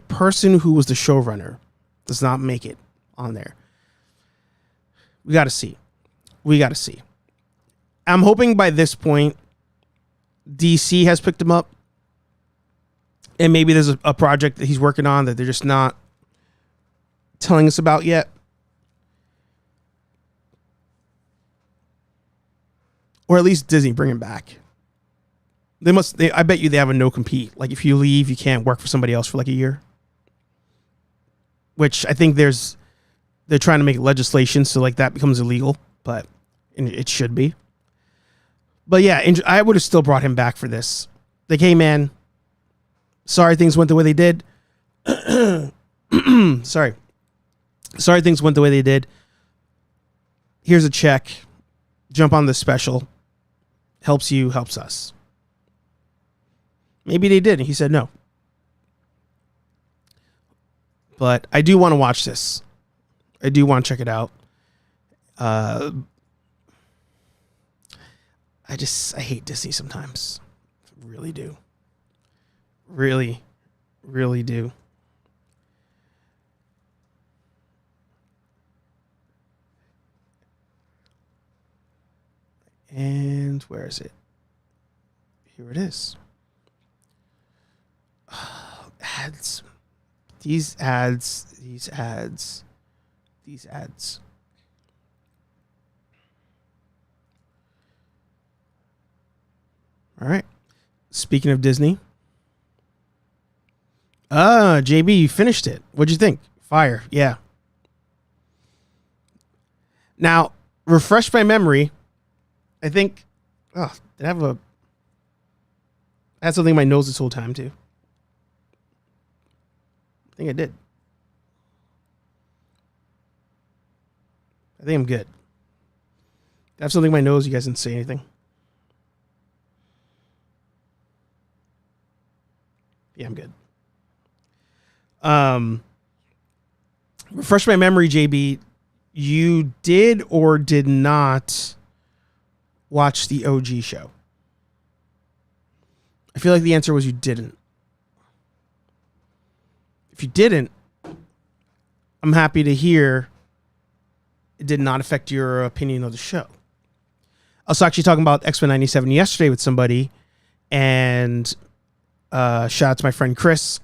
person who was the showrunner does not make it on there. We got to see. I'm hoping by this point, DC has picked him up. And maybe there's a project that he's working on that they're just not telling us about yet. Or at least Disney bring him back. I bet you they have a no compete. Like if you leave, you can't work for somebody else for like a year. Which I think they're trying to make legislation so like that becomes illegal, but it should be. But yeah, I would have still brought him back for this. Like, hey man, sorry things went the way they did. Sorry things went the way they did. Here's a check. Jump on this special. Helps you, helps us. Maybe they did, and he said no. But I do want to watch this. I do want to check it out. I hate Disney sometimes. Really do. Really, really do. And where is it? Here it is. Ads. These ads. All right. Speaking of Disney. JB, you finished it. What'd you think? Fire. Yeah. Now, refresh my memory. I think, did I had something in my nose this whole time too. I think I did. I think I'm good. I have something in my nose. You guys didn't say anything. Yeah, I'm good. Refresh my memory, JB. You did or did not watch the OG show? I feel like the answer was you didn't. If you didn't, I'm happy to hear it did not affect your opinion of the show. I was actually talking about Xmen 97 yesterday with somebody, and shout out to my friend Chris.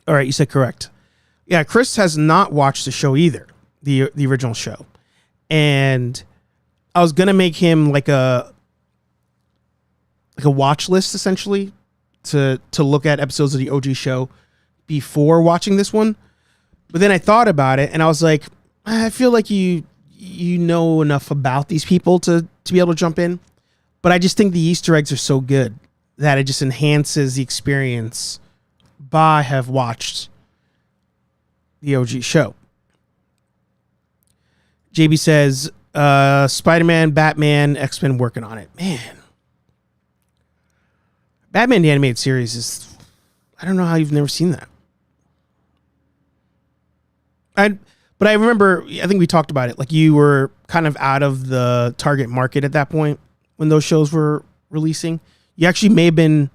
All right, you said correct. Yeah, Chris has not watched the show either, the original show. And I was going to make him like a watch list, essentially, to look at episodes of the OG show before watching this one. But then I thought about it, and I was like, I feel like you know enough about these people to be able to jump in. But I just think the Easter eggs are so good that it just enhances the experience by have watched the OG show. JB says, Spider-Man, Batman, X-Men working on it. Man. Batman the Animated Series is... I don't know how you've never seen that. But I remember, I think we talked about it. Like, you were kind of out of the target market at that point when those shows were releasing. You actually may have been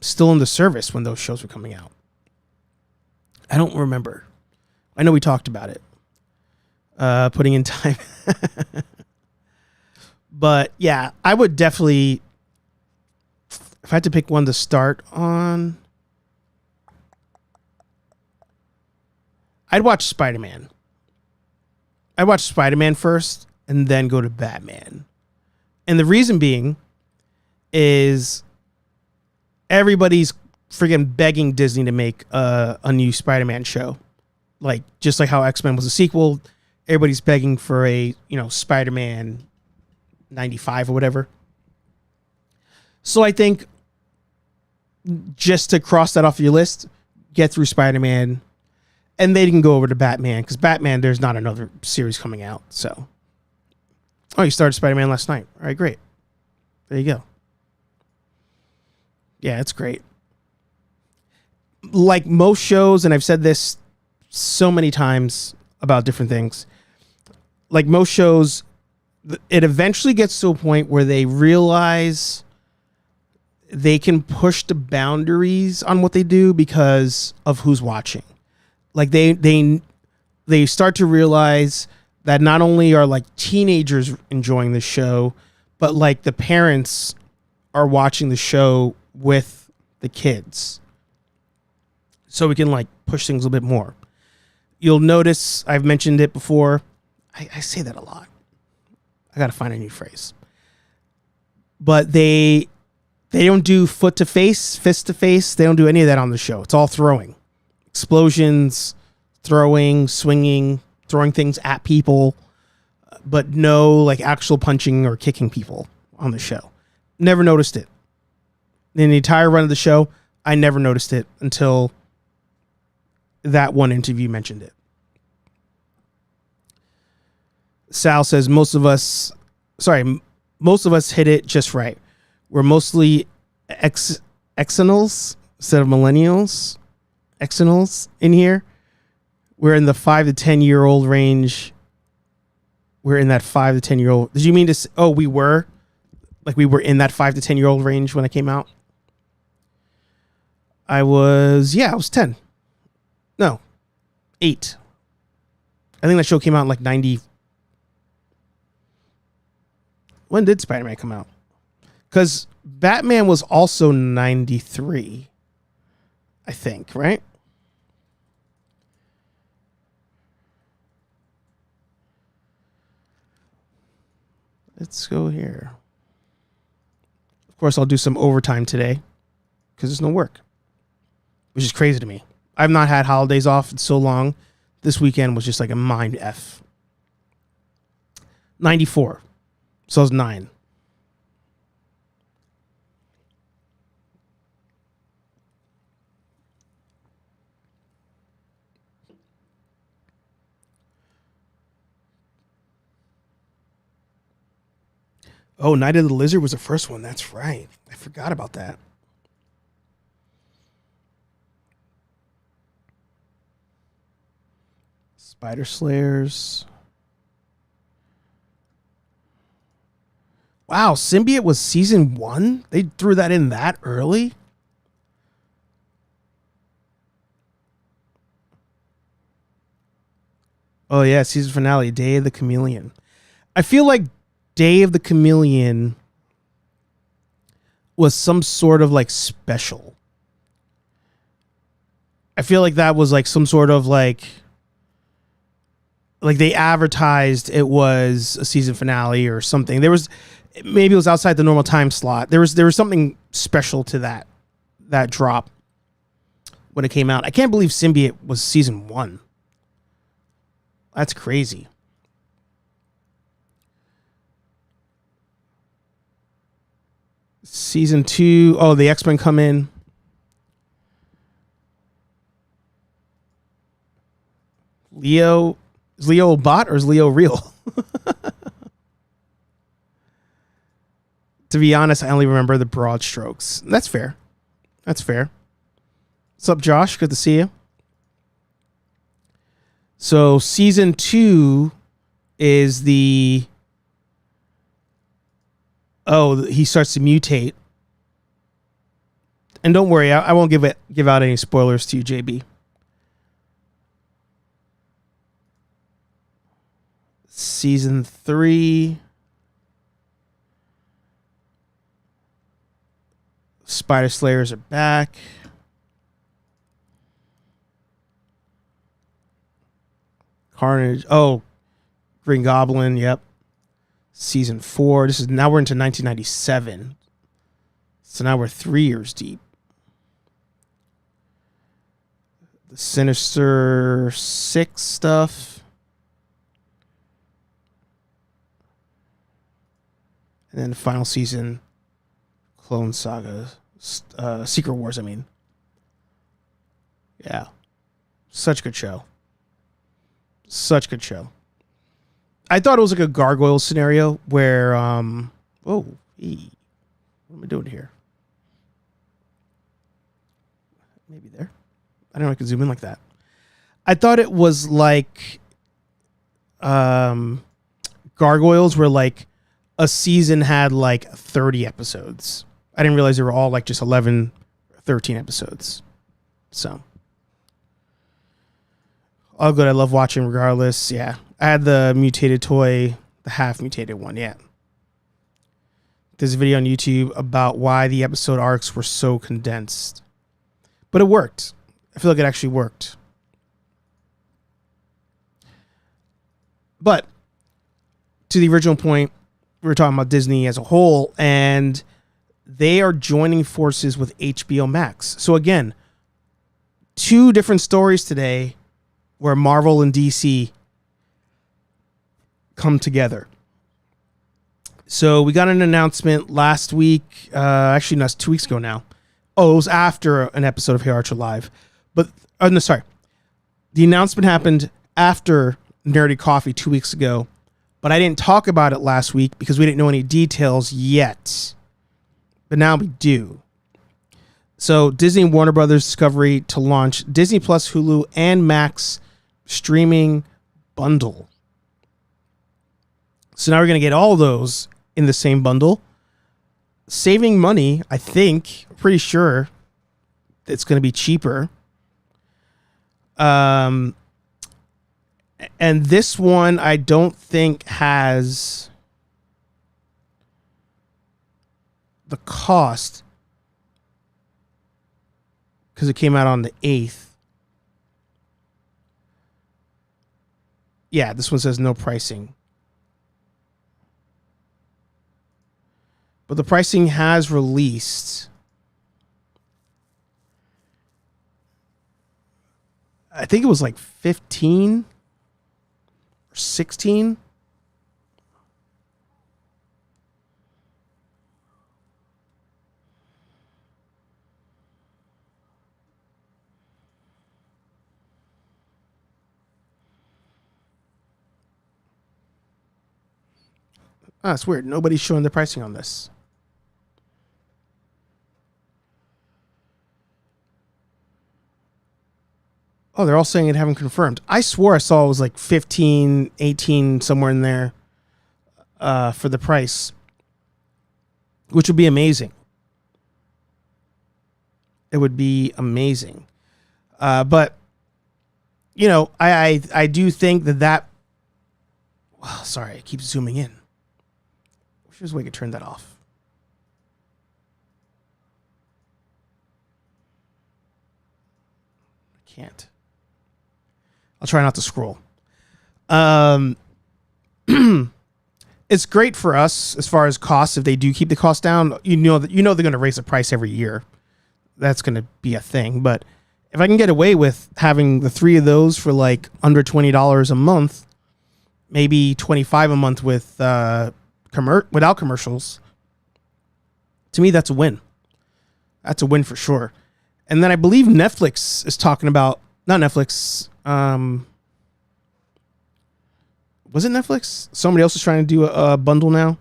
still in the service when those shows were coming out. I don't remember. I know we talked about it. Putting in time. But yeah, I would definitely, if I had to pick one to start on, I'd watch Spider-Man. I'd watch Spider-Man first and then go to Batman. And the reason being is everybody's freaking begging Disney to make a new Spider-Man show. Like, just like how X-Men was a sequel, everybody's begging for a, Spider-Man 95 or whatever. So I think just to cross that off your list, get through Spider-Man, and then you can go over to Batman, because Batman, there's not another series coming out. So, you started Spider-Man last night. All right, great. There you go. Yeah, it's great. Like most shows, and I've said this so many times about different things, like most shows, it eventually gets to a point where they realize they can push the boundaries on what they do because of who's watching. Like they start to realize that not only are like teenagers enjoying the show, but like the parents are watching the show with the kids. So we can like push things a little bit more. You'll notice, I've mentioned it before. I say that a lot. I got to find a new phrase. But they don't do foot to face, fist to face. They don't do any of that on the show. It's all throwing. Explosions, throwing, swinging, throwing things at people, but no like actual punching or kicking people on the show. Never noticed it. In the entire run of the show, I never noticed it until that one interview mentioned it. Sal says most of us hit it just right. We're mostly Xenals instead of millennials. Xenals in here. We're in the 5 to 10 year old range. We're in that 5 to 10 year old. Did you mean to say, we were in that 5 to 10 year old range when I came out? I was 10. No, 8. I think that show came out in like 90. When did Spider-Man come out? Because Batman was also 93, I think, right? Let's go here. Of course, I'll do some overtime today because there's no work, which is crazy to me. I've not had holidays off in so long. This weekend was just like a mind F. 94. So I was 9. Oh, Night of the Lizard was the first one. That's right. I forgot about that. Spider Slayers. Wow, Symbiote was season 1? They threw that in that early? Oh yeah, season finale, Day of the Chameleon. I feel like Day of the Chameleon was some sort of like special. I feel like that was like some sort of like they advertised it was a season finale or something. Maybe it was outside the normal time slot. There was something special to that drop when it came out. I can't believe Symbiote was season 1. That's crazy. Season 2. Oh, the X-Men come in. Leo. Is Leo a bot or is Leo real? To be honest, I only remember the broad strokes. That's fair. That's fair. What's up, Josh? Good to see you. So season 2 is the... Oh, he starts to mutate. And don't worry, I won't give out any spoilers to you, JB. Season 3. Spider Slayers are back. Carnage. Oh, Green Goblin. Yep. Season 4. Now we're into 1997. So now we're 3 years deep. The Sinister Six stuff. And then the final season, Clone Saga, Secret Wars, I mean. Yeah. Such a good show. Such a good show. I thought it was like a Gargoyle scenario where, whoa, hey, what am I doing here? Maybe there. I don't know if I can zoom in like that. I thought it was like Gargoyles where like a season had like 30 episodes. I didn't realize they were all like just 11, 13 episodes. So all good. I love watching regardless. Yeah. I had the mutated toy, the half mutated one. Yeah. There's a video on YouTube about why the episode arcs were so condensed. But it worked. I feel like it actually worked. But to the original point, we were talking about Disney as a whole, and they are joining forces with HBO Max. So again, 2 different stories today where Marvel and DC come together. So we got an announcement last week, actually no, it's 2 weeks ago now. Oh, it was after an episode of Hey Archer Live. But, no, sorry. The announcement happened after Nerdy Coffee 2 weeks ago, but I didn't talk about it last week because we didn't know any details yet. But now we do. So Disney and Warner Brothers Discovery to launch Disney Plus, Hulu, and Max streaming bundle. So now we're going to get all those in the same bundle. Saving money, I think, pretty sure it's going to be cheaper. And this one I don't think has the cost because it came out on the 8th. Yeah, this one says no pricing. But the pricing has released. I think it was like 15 or 16. Ah, it's weird. Nobody's showing the pricing on this. Oh, they're all saying it haven't confirmed. I swore I saw it was like 15, 18, somewhere in there for the price, which would be amazing. It would be amazing. But, you know, I do think that... Well, sorry, I keep zooming in. I wish there's a way I could turn that off. I can't. I'll try not to scroll. It's great for us as far as costs. If they do keep the cost down, you know they're going to raise the price every year. That's going to be a thing. But if I can get away with having the 3 of those for like under $20 a month, maybe $25 a month with without commercials, to me that's a win. That's a win for sure. And then I believe Netflix is talking about, not Netflix. Was it Netflix? Somebody else is trying to do a bundle now.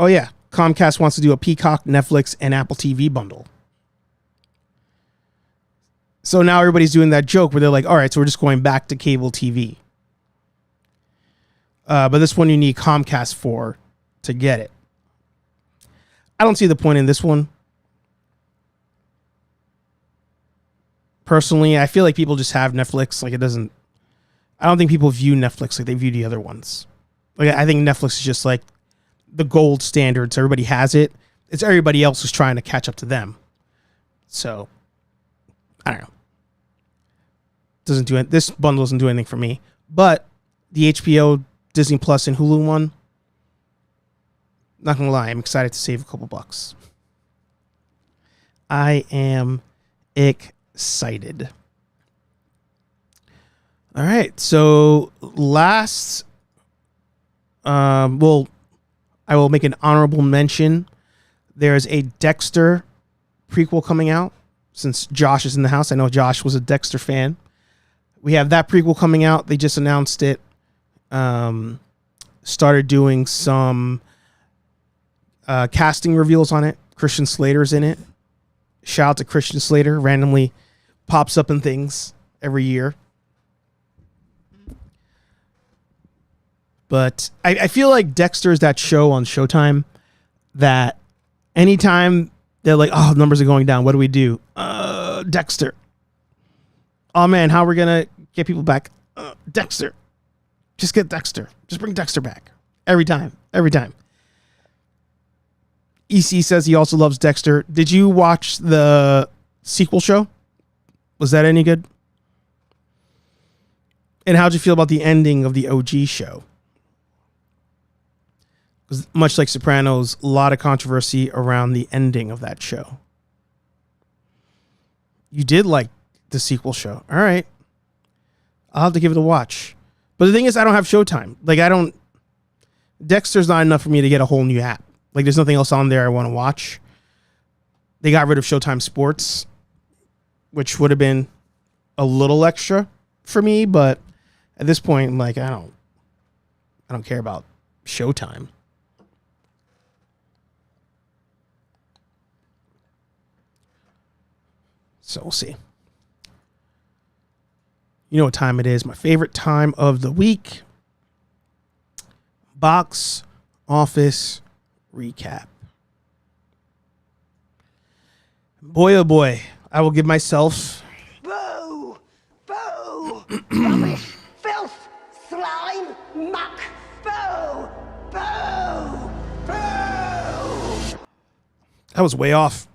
Oh yeah, Comcast wants to do a Peacock, Netflix, and Apple TV bundle. So now everybody's doing that joke where they're like, all right, so we're just going back to cable TV. But this one you need Comcast for to get it. I don't see the point in this one. Personally, I feel like people just have Netflix. Like, it doesn't... I don't think people view Netflix like they view the other ones. Like, I think Netflix is just like the gold standard. So everybody has it. It's everybody else who's trying to catch up to them. So, I don't know. Doesn't do it. This bundle doesn't do anything for me. But the HBO, Disney Plus, and Hulu one, not gonna lie, I'm excited to save a couple bucks. I am excited. All right, so last, I will make an honorable mention. There's a Dexter prequel coming out. Since Josh is in the house, I know Josh was a Dexter fan. We have that prequel coming out. They just announced it. Started doing some casting reveals on it. Christian Slater's in it. Shout out to Christian Slater. Randomly pops up in things every year. But I feel like Dexter is that show on Showtime that anytime they're like, oh, numbers are going down, what do we do? Dexter. Oh man, how are we gonna get people back? Dexter. Just get Dexter. Just bring Dexter back. Every time. EC says he also loves Dexter. Did you watch the sequel show? Was that any good? And how'd you feel about the ending of the OG show? Because much like Sopranos, a lot of controversy around the ending of that show. You did like the sequel show. All right. I'll have to give it a watch. But the thing is, I don't have Showtime. Like, Dexter's not enough for me to get a whole new app. Like, there's nothing else on there I want to watch. They got rid of Showtime Sports, which would have been a little extra for me, but at this point, I'm like, I don't care about Showtime. So we'll see. You know what time it is. My favorite time of the week. Box office recap. Boy, oh boy. I will give myself... Boo! Boo! Rubbish! Filth! Slime! Muck! Boo! Boo! Boo! I was way off.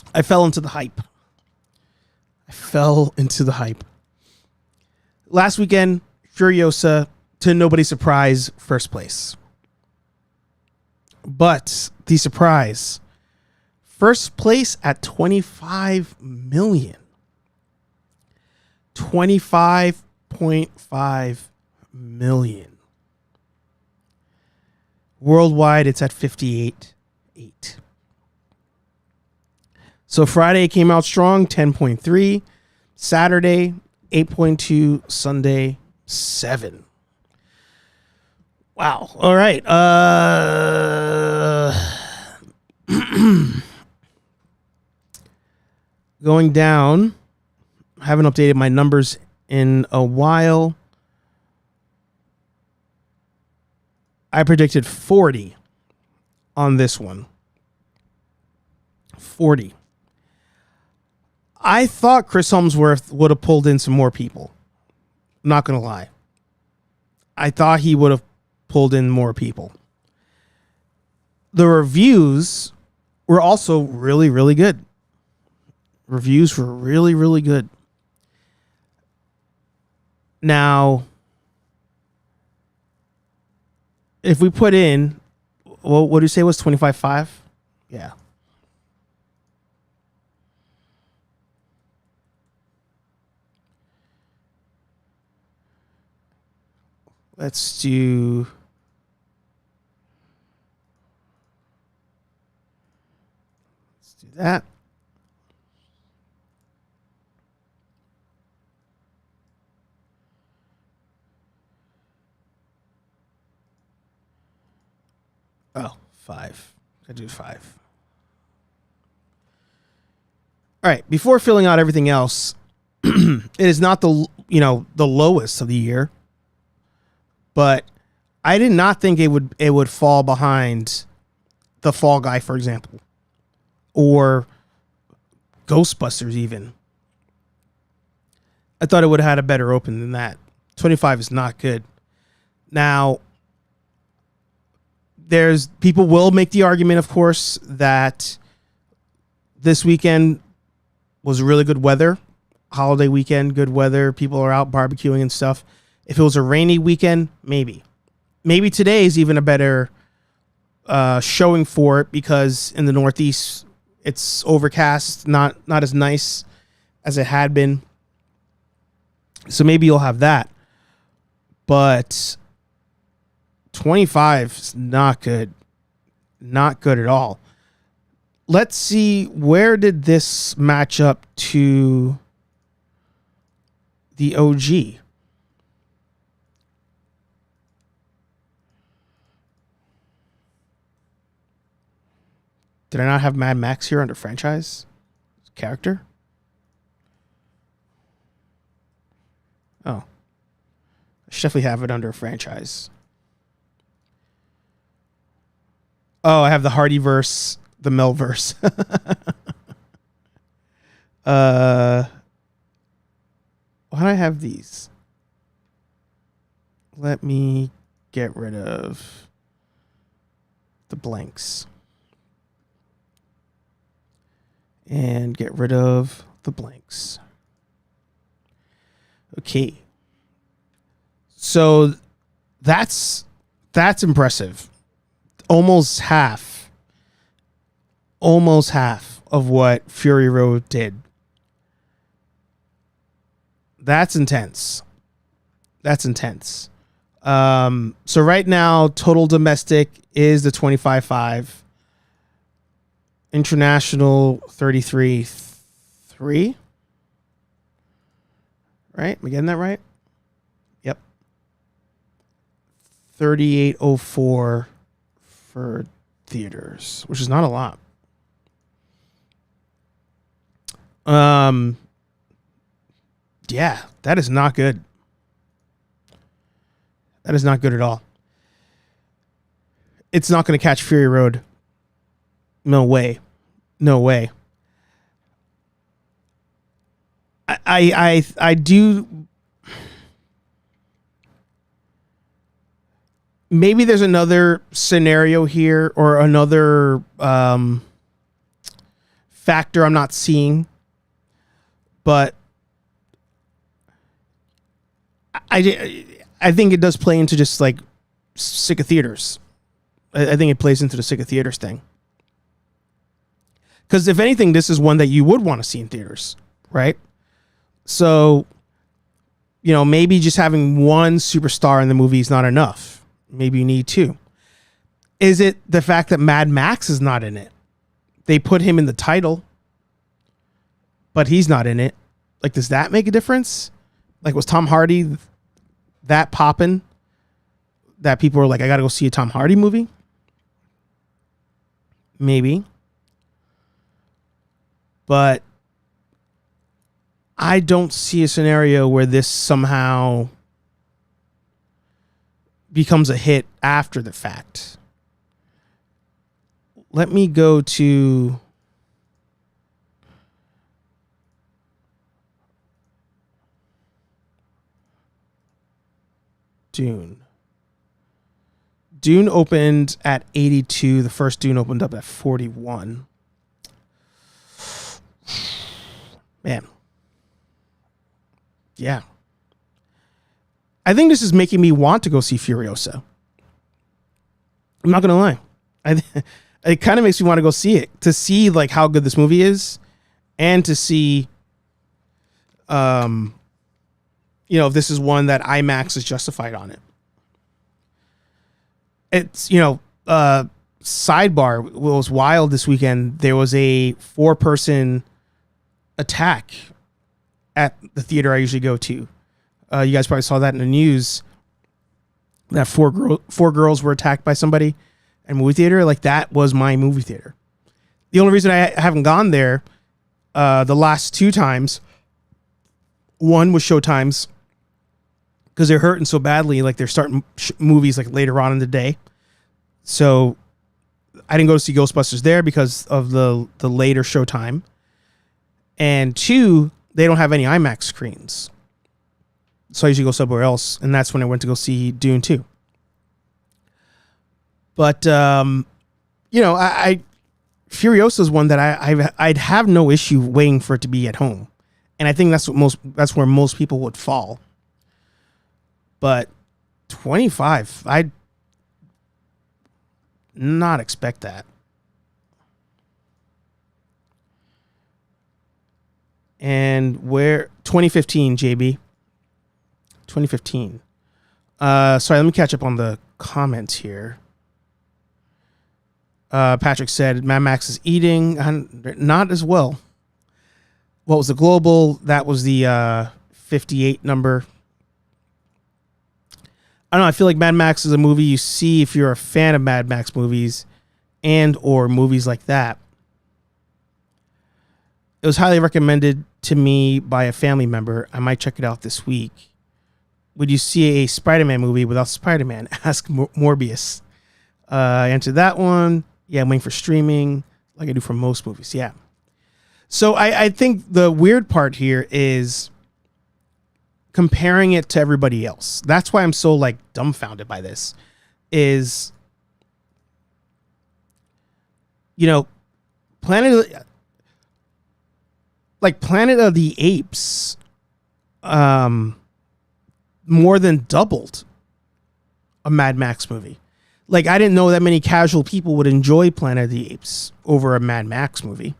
I fell into the hype. Last weekend, Furiosa, to nobody's surprise, first place. But the surprise, first place at 25 million. 25.5 million. Worldwide, it's at 58.8. So Friday came out strong, 10.3. Saturday, 8.2. Sunday, 7. Wow. All right. Going down. I haven't updated my numbers in a while. I predicted 40 on this one. 40. I thought Chris Hemsworth would have pulled in some more people. I'm not going to lie. I thought he would have pulled in more people. The reviews were also really, really good. Reviews were really, really good. Now, if we put in, well, what do you say was 25.5? Yeah. Let's do that. Oh, 5. I do 5. All right. Before filling out everything else, it is not the lowest of the year, but I did not think it would fall behind The Fall Guy, for example, or Ghostbusters even. I thought it would have had a better open than that. 25 is not good. Now, people will make the argument, of course, that this weekend was really good weather. Holiday weekend, good weather. People are out barbecuing and stuff. If it was a rainy weekend, maybe. Maybe today is even a better showing for it because in the Northeast, it's overcast, not as nice as it had been. So maybe you'll have that. But 25 is not good. Not good at all. Let's see, where did this match up to the OG? Did I not have Mad Max here under franchise character? Oh. I should definitely have it under franchise. Oh, I have the Hardyverse, the Melverse. Why do I have these? Let me get rid of the blanks. And get rid of the blanks. Okay. So that's impressive. Almost half of what Fury Road did. That's intense. So right now, total domestic is the 25.5. International 33.3. Right? Am I getting that right? Yep. 38.04 for theaters, which is not a lot. Yeah, that is not good. That is not good at all. It's not going to catch Fury Road. No way. I do. Maybe there's another scenario here or another factor I'm not seeing, but I think it does play into just like sick of theaters. I think it plays into the sick of theaters thing. Because if anything, this is one that you would want to see in theaters, right? So, maybe just having one superstar in the movie is not enough. Maybe you need two. Is it the fact that Mad Max is not in it? They put him in the title, but he's not in it. Like, does that make a difference? Like, was Tom Hardy that poppin' that people were like, I got to go see a Tom Hardy movie? Maybe. But I don't see a scenario where this somehow becomes a hit after the fact. Let me go to Dune. Dune opened at 82. The first Dune opened up at 41. Man. Yeah. I think this is making me want to go see Furiosa. I'm not going to lie. It kind of makes me want to go see it, to see like how good this movie is and to see if this is one that IMAX is justified on it. It's, sidebar, what was wild this weekend, there was a 4-person attack at the theater I usually go to. You guys probably saw that in the news, that four girls were attacked by somebody and movie theater, like that was my movie theater. The only reason I haven't gone there the last 2 times, one was Showtime's, because they're hurting so badly, like they're starting movies like later on in the day. So I didn't go to see Ghostbusters there because of the later showtime. And 2, they don't have any IMAX screens. So I usually go somewhere else, and that's when I went to go see Dune 2. But you know, I Furiosa is one that I'd have no issue waiting for it to be at home, and I think that's where most people would fall. But 25, I'd not expect that. And where 2015, JB. 2015. Sorry, let me catch up on the comments here. Patrick said Mad Max is eating, not as well. What was the global? That was the 58 number. I don't know. I feel like Mad Max is a movie you see if you're a fan of Mad Max movies and or movies like that. It was highly recommended to me by a family member. I might check it out this week. Would you see a Spider-Man movie without Spider-Man? Ask Morbius. Answer that one. Yeah, I'm waiting for streaming like I do for most movies. Yeah. So I think the weird part here is comparing it to everybody else. That's why I'm so like dumbfounded by this. Is, you know, Planet of the Apes more than doubled a Mad Max movie. Like, I didn't know that many casual people would enjoy Planet of the Apes over a Mad Max movie.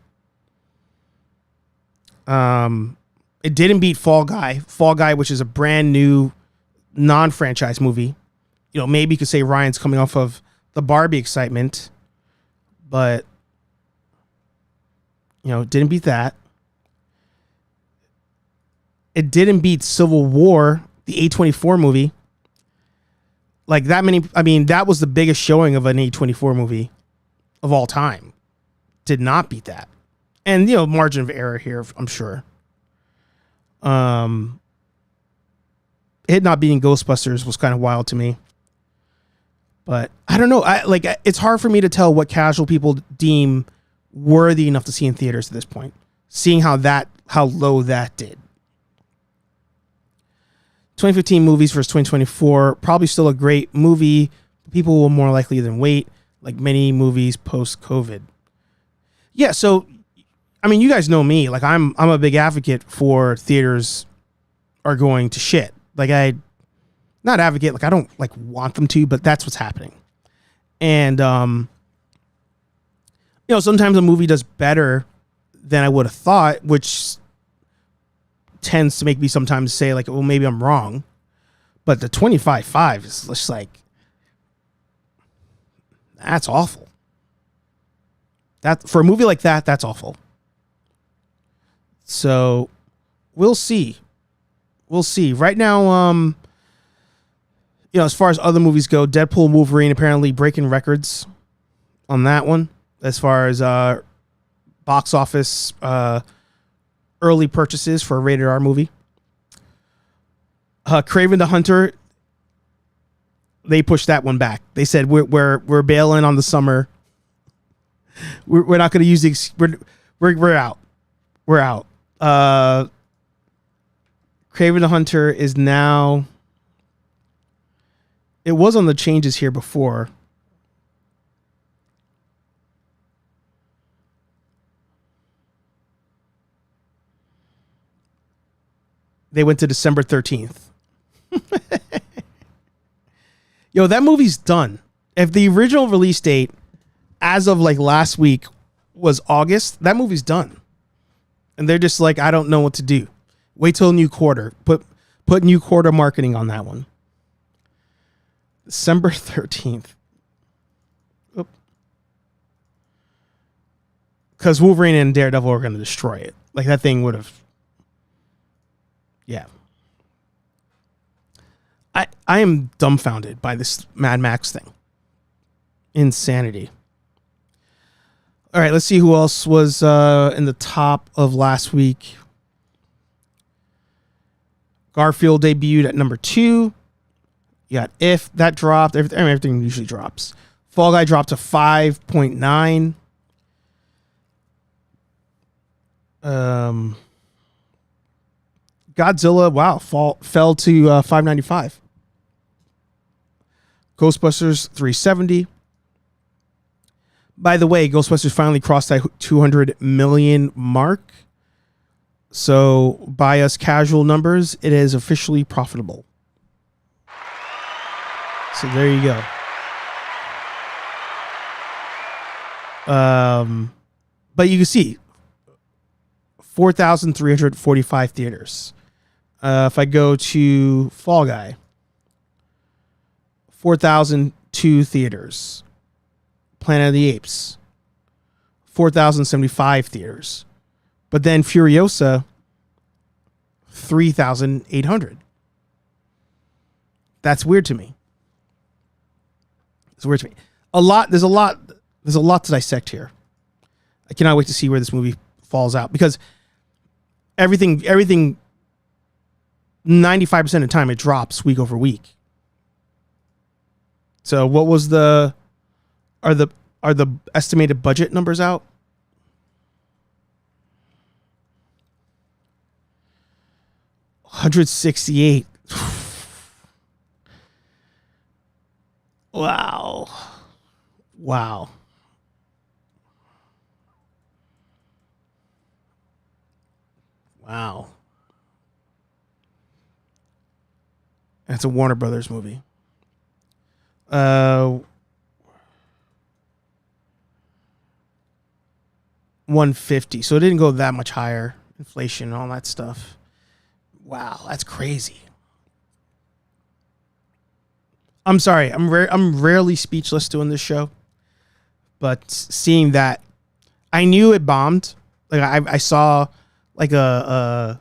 It didn't beat Fall Guy. Fall Guy, which is a brand new non-franchise movie. You know, maybe you could say Ryan's coming off of the Barbie excitement, but, you know, it didn't beat that. It didn't beat Civil War, the A24 movie. Like that many, I mean, that was the biggest showing of an A24 movie of all time. Did not beat that. And, you know, margin of error here, I'm sure. It not being Ghostbusters was kind of wild to me. But I don't know. It's hard for me to tell what casual people deem worthy enough to see in theaters at this point, seeing how low that did. 2015 movies versus 2024, probably still a great movie. People will more likely than wait, like many movies post-COVID. Yeah, so, I mean, you guys know me. Like, I'm a big advocate for theaters are going to shit. Like, not advocate, like, I don't, like, want them to, but that's what's happening. And, you know, sometimes a movie does better than I would have thought, which tends to make me sometimes say, like, well, maybe I'm wrong. But the 25.5 is just like, that's awful. That, for a movie like that, that's awful. So we'll see. We'll see. Right now, you know, as far as other movies go, Deadpool and Wolverine apparently breaking records on that one. As far as box office early purchases for a rated R movie. Kraven the Hunter, they pushed that one back. They said we're bailing on the summer. We're not going to use the we're out. We're out. Kraven the Hunter is now. It was on the changes here before. They went to December 13th. Yo, that movie's done. If the original release date, as of like last week, was August, that movie's done. And they're just like, I don't know what to do. Wait till new quarter. Put new quarter marketing on that one. December 13th. Because Wolverine and Daredevil are going to destroy it. Like, that thing would have. Yeah. I am dumbfounded by this Mad Max thing. Insanity. All right, let's see who else was in the top of last week. Garfield debuted at number 2. You got If, that dropped. Everything usually drops. Fall Guy dropped to 5.9. Godzilla, wow, fell to 595. Ghostbusters 370. By the way, Ghostbusters finally crossed that 200 million mark. So by us casual numbers, it is officially profitable. So there you go. But you can see 4,345 theaters. If I go to Fall Guy, 4,002 theaters. Planet of the Apes, 4,075 theaters. But then Furiosa, 3,800. That's weird to me. It's weird to me. There's a lot to dissect here. I cannot wait to see where this movie falls out, because everything 95% of the time it drops week over week. So what was are the estimated budget numbers out? $168. Wow. Wow. Wow. That's a Warner Brothers movie. 150. So it didn't go that much higher. Inflation and all that stuff. Wow, that's crazy. I'm sorry. I'm rarely speechless doing this show, but seeing that, I knew it bombed. Like I saw like a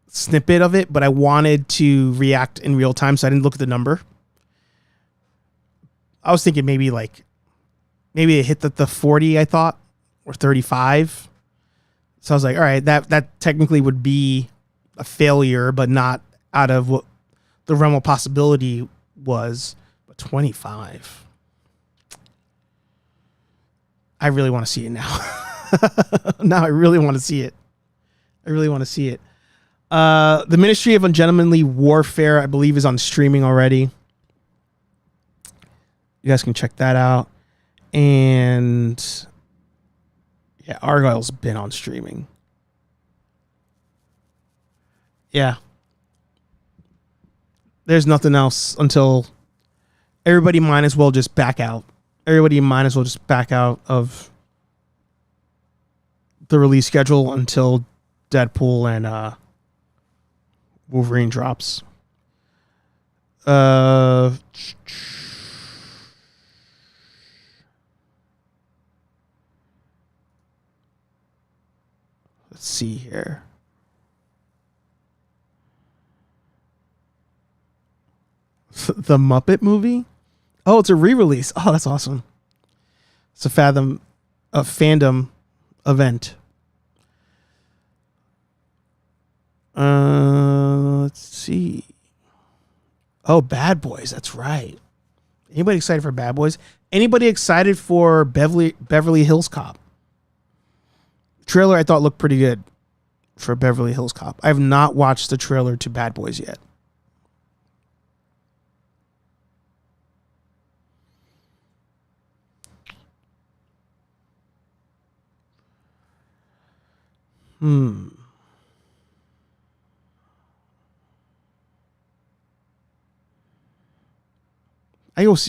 snippet of it, but I wanted to react in real time, so I didn't look at the number. I was thinking maybe it hit the 40, I thought, or 35. So I was like, all right, that technically would be a failure, but not out of what the realm of possibility was. But 25. I really want to see it now. Now I really want to see it. The Ministry of Ungentlemanly Warfare, I believe, is on streaming already. You guys can check that out. And yeah, Argyle's been on streaming. Yeah. There's nothing else until everybody might as well just back out. Everybody might as well just back out of the release schedule until Deadpool and Wolverine drops. Let's see here. The Muppet movie? Oh, it's a re-release. Oh, that's awesome. It's a fandom event. Let's see. Oh, Bad Boys. That's right. Anybody excited for Bad Boys? Anybody excited for Beverly Hills Cop? Trailer I thought looked pretty good for Beverly Hills Cop. I have not watched the trailer to Bad Boys yet.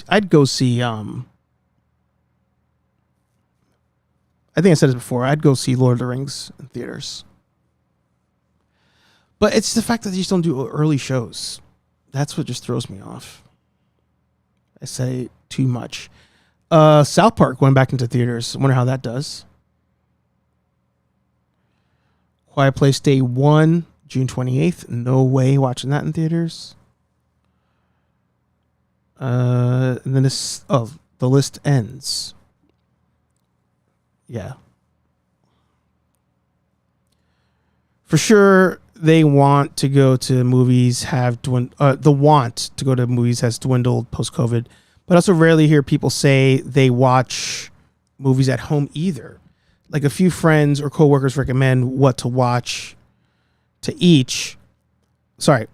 I'd go see I think I said this before. I'd go see Lord of the Rings in theaters. But it's the fact that they just don't do early shows. That's what just throws me off. I say too much. South Park going back into theaters. I wonder how that does. Quiet Place Day 1, June 28th. No way watching that in theaters. And then The the list ends. Yeah. For sure, they want to go to movies the want to go to movies has dwindled post-COVID, but I also rarely hear people say they watch movies at home either. Like a few friends or coworkers recommend what to watch to each. Sorry.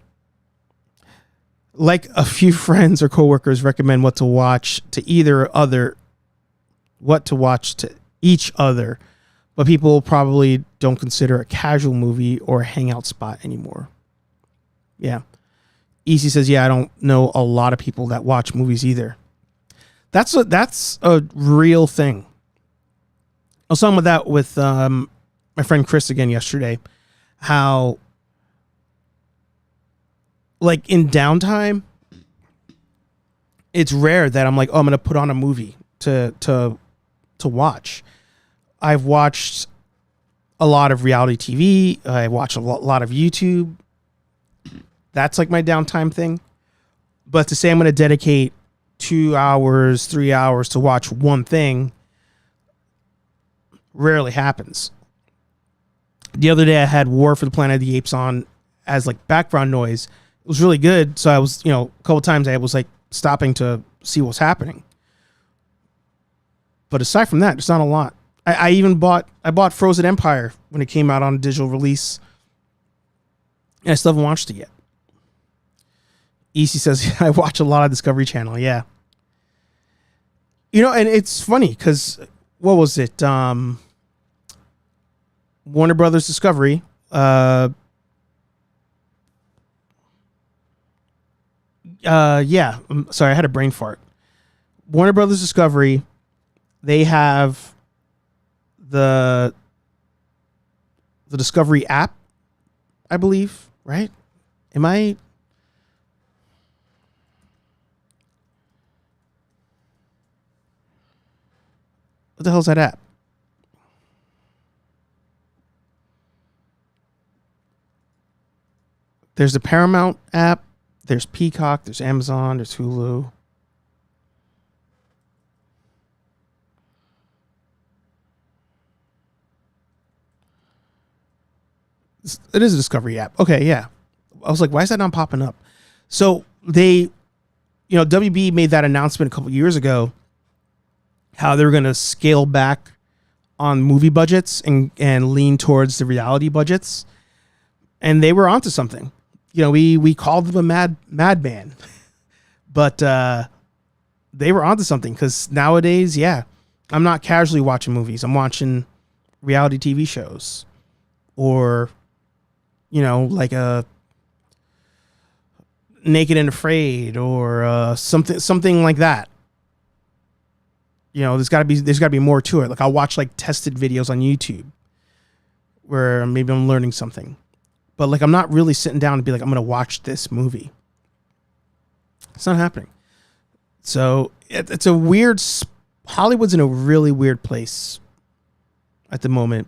Like a few friends or coworkers recommend what to watch to each other, but people probably don't consider a casual movie or a hangout spot anymore. Yeah. Easy says, yeah, I don't know a lot of people that watch movies either. That's a real thing. I was talking about that with my friend Chris again yesterday, how like in downtime, it's rare that I'm like, oh, I'm going to put on a movie to watch. I've watched a lot of reality TV. I watch a lot of YouTube. That's like my downtime thing. But to say I'm going to dedicate 2 hours, 3 hours to watch one thing rarely happens. The other day I had War for the Planet of the Apes on as like background noise. It was really good. So I was, a couple times I was like stopping to see what's happening. But aside from that, there's not a lot. I bought Frozen Empire when it came out on digital release. And I still haven't watched it yet. EC says, I watch a lot of Discovery Channel. Yeah. And it's funny because, what was it? Warner Brothers Discovery. Yeah. I'm sorry, I had a brain fart. Warner Brothers Discovery, they have the Discovery app, I believe, right? Am I... What the hell's that app? There's the Paramount app. There's Peacock. There's Amazon. There's Hulu. It is a Discovery app. Okay, yeah. I was like, why is that not popping up? So they, WB made that announcement a couple years ago, how they were going to scale back on movie budgets and lean towards the reality budgets. And they were onto something. We called them a madman, but they were onto something, because nowadays, yeah, I'm not casually watching movies. I'm watching reality TV shows, or, like a Naked and Afraid, or something like that. There's got to be more to it. Like, I'll watch like tested videos on YouTube where maybe I'm learning something. But like, I'm not really sitting down to be like, I'm going to watch this movie. It's not happening. So it's a weird... Hollywood's in a really weird place at the moment.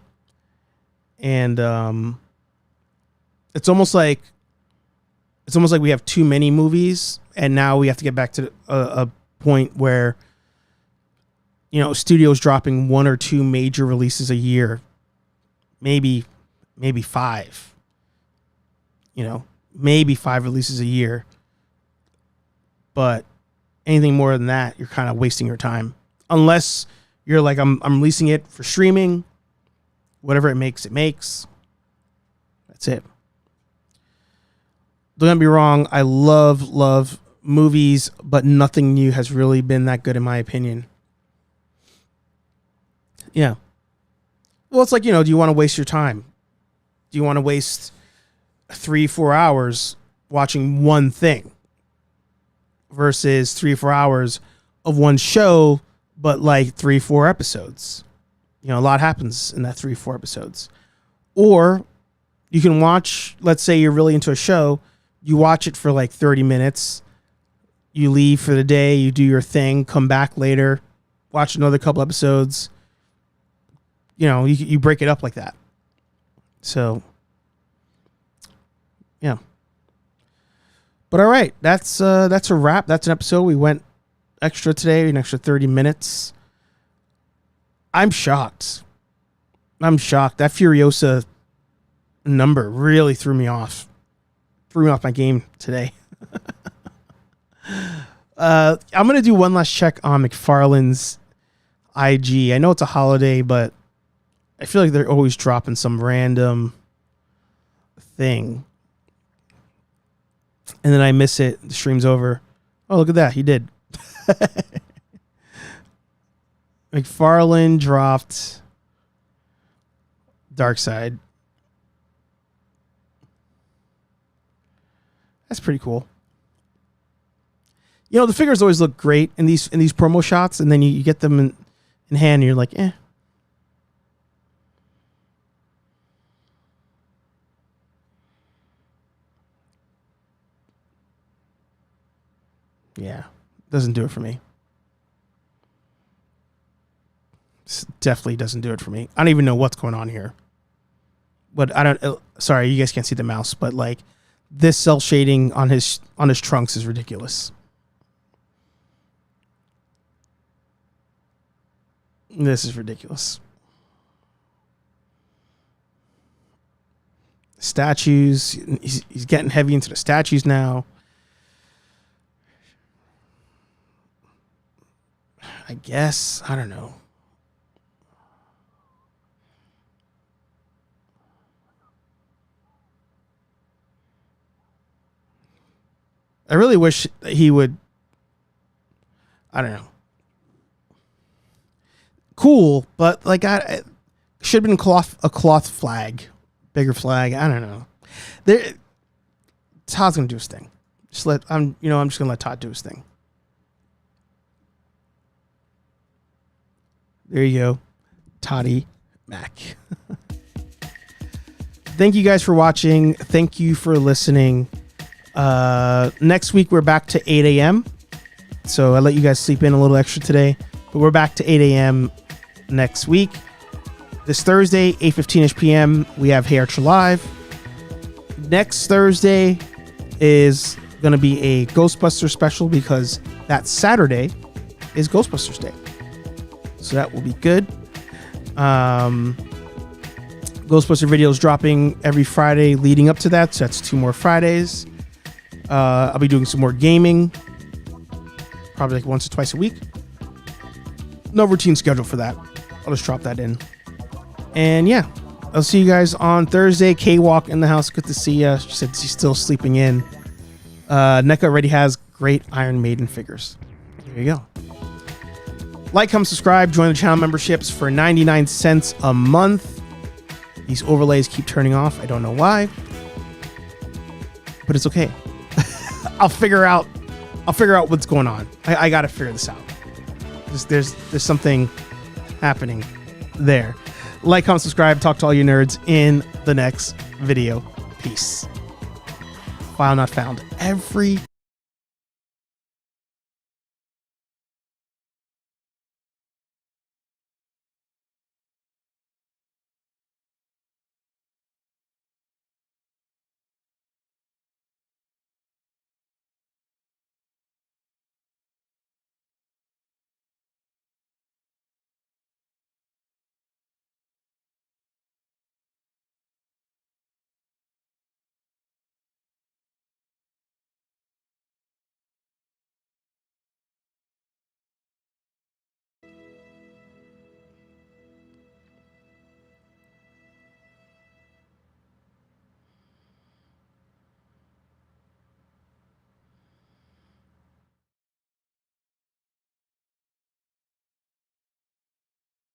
And it's almost like we have too many movies, and now we have to get back to a point where, studios dropping 1 or 2 major releases a year, maybe 5. Maybe 5 releases a year. But anything more than that, you're kind of wasting your time. Unless you're like, I'm releasing it for streaming, whatever it makes, it makes. That's it. Don't get me wrong, I love movies, but nothing new has really been that good in my opinion. Yeah. Well, it's like, do you want to waste your time? Do you want to waste 3-4 hours watching one thing versus 3 or 4 hours of one show, but like 3-4 episodes? A lot happens in that 3-4 episodes. Or you can watch, let's say you're really into a show, you watch it for like 30 minutes, you leave for the day, you do your thing, come back later, watch another couple episodes. You break it up like that. So, yeah. But all right, that's a wrap. That's an episode. We went extra today, an extra 30 minutes. I'm shocked. That Furiosa number really threw me off my game today. I'm going to do one last check on McFarlane's IG. I know it's a holiday, but I feel like they're always dropping some random thing. And then I miss it. The stream's over. Oh, look at that. He did. McFarlane dropped Dark Side. That's pretty cool. You know, the figures always look great in these promo shots, and then you get them in hand, and you're like, eh. Yeah, doesn't do it for me. This definitely doesn't do it for me. I don't even know what's going on here. But I don't. Sorry, you guys can't see the mouse, but like this cell shading on his trunks is ridiculous. This is ridiculous. Statues. He's getting heavy into the statues now. I guess. I don't know. I really wish he would. I don't know. Cool, but like I should have been a cloth flag, bigger flag. I don't know. Todd's gonna do his thing. I'm just gonna let Todd do his thing. There you go, Toddy Mac. Thank you guys for watching. Thank you for listening. Next week we're back to 8 a.m. So I let you guys sleep in a little extra today, but we're back to 8 a.m. next week. This Thursday, 8:15ish p.m. we have Hey Archer Live. Next Thursday is going to be a Ghostbusters special because that Saturday is Ghostbusters Day. So that will be good. Ghostbuster videos dropping every Friday leading up to that. So that's 2 more Fridays. I'll be doing some more gaming. Probably like once or twice a week. No routine schedule for that. I'll just drop that in. And yeah, I'll see you guys on Thursday. K-Walk in the house. Good to see you. She said she's still sleeping in. NECA already has great Iron Maiden figures. There you go. Like, comment, subscribe, join the channel memberships for 99 cents a month. These overlays keep turning off. I don't know why, but it's okay. I'll figure out what's going on. I got to figure this out. There's something happening there. Like, comment, subscribe, talk to all you nerds in the next video. Peace. File not found. Every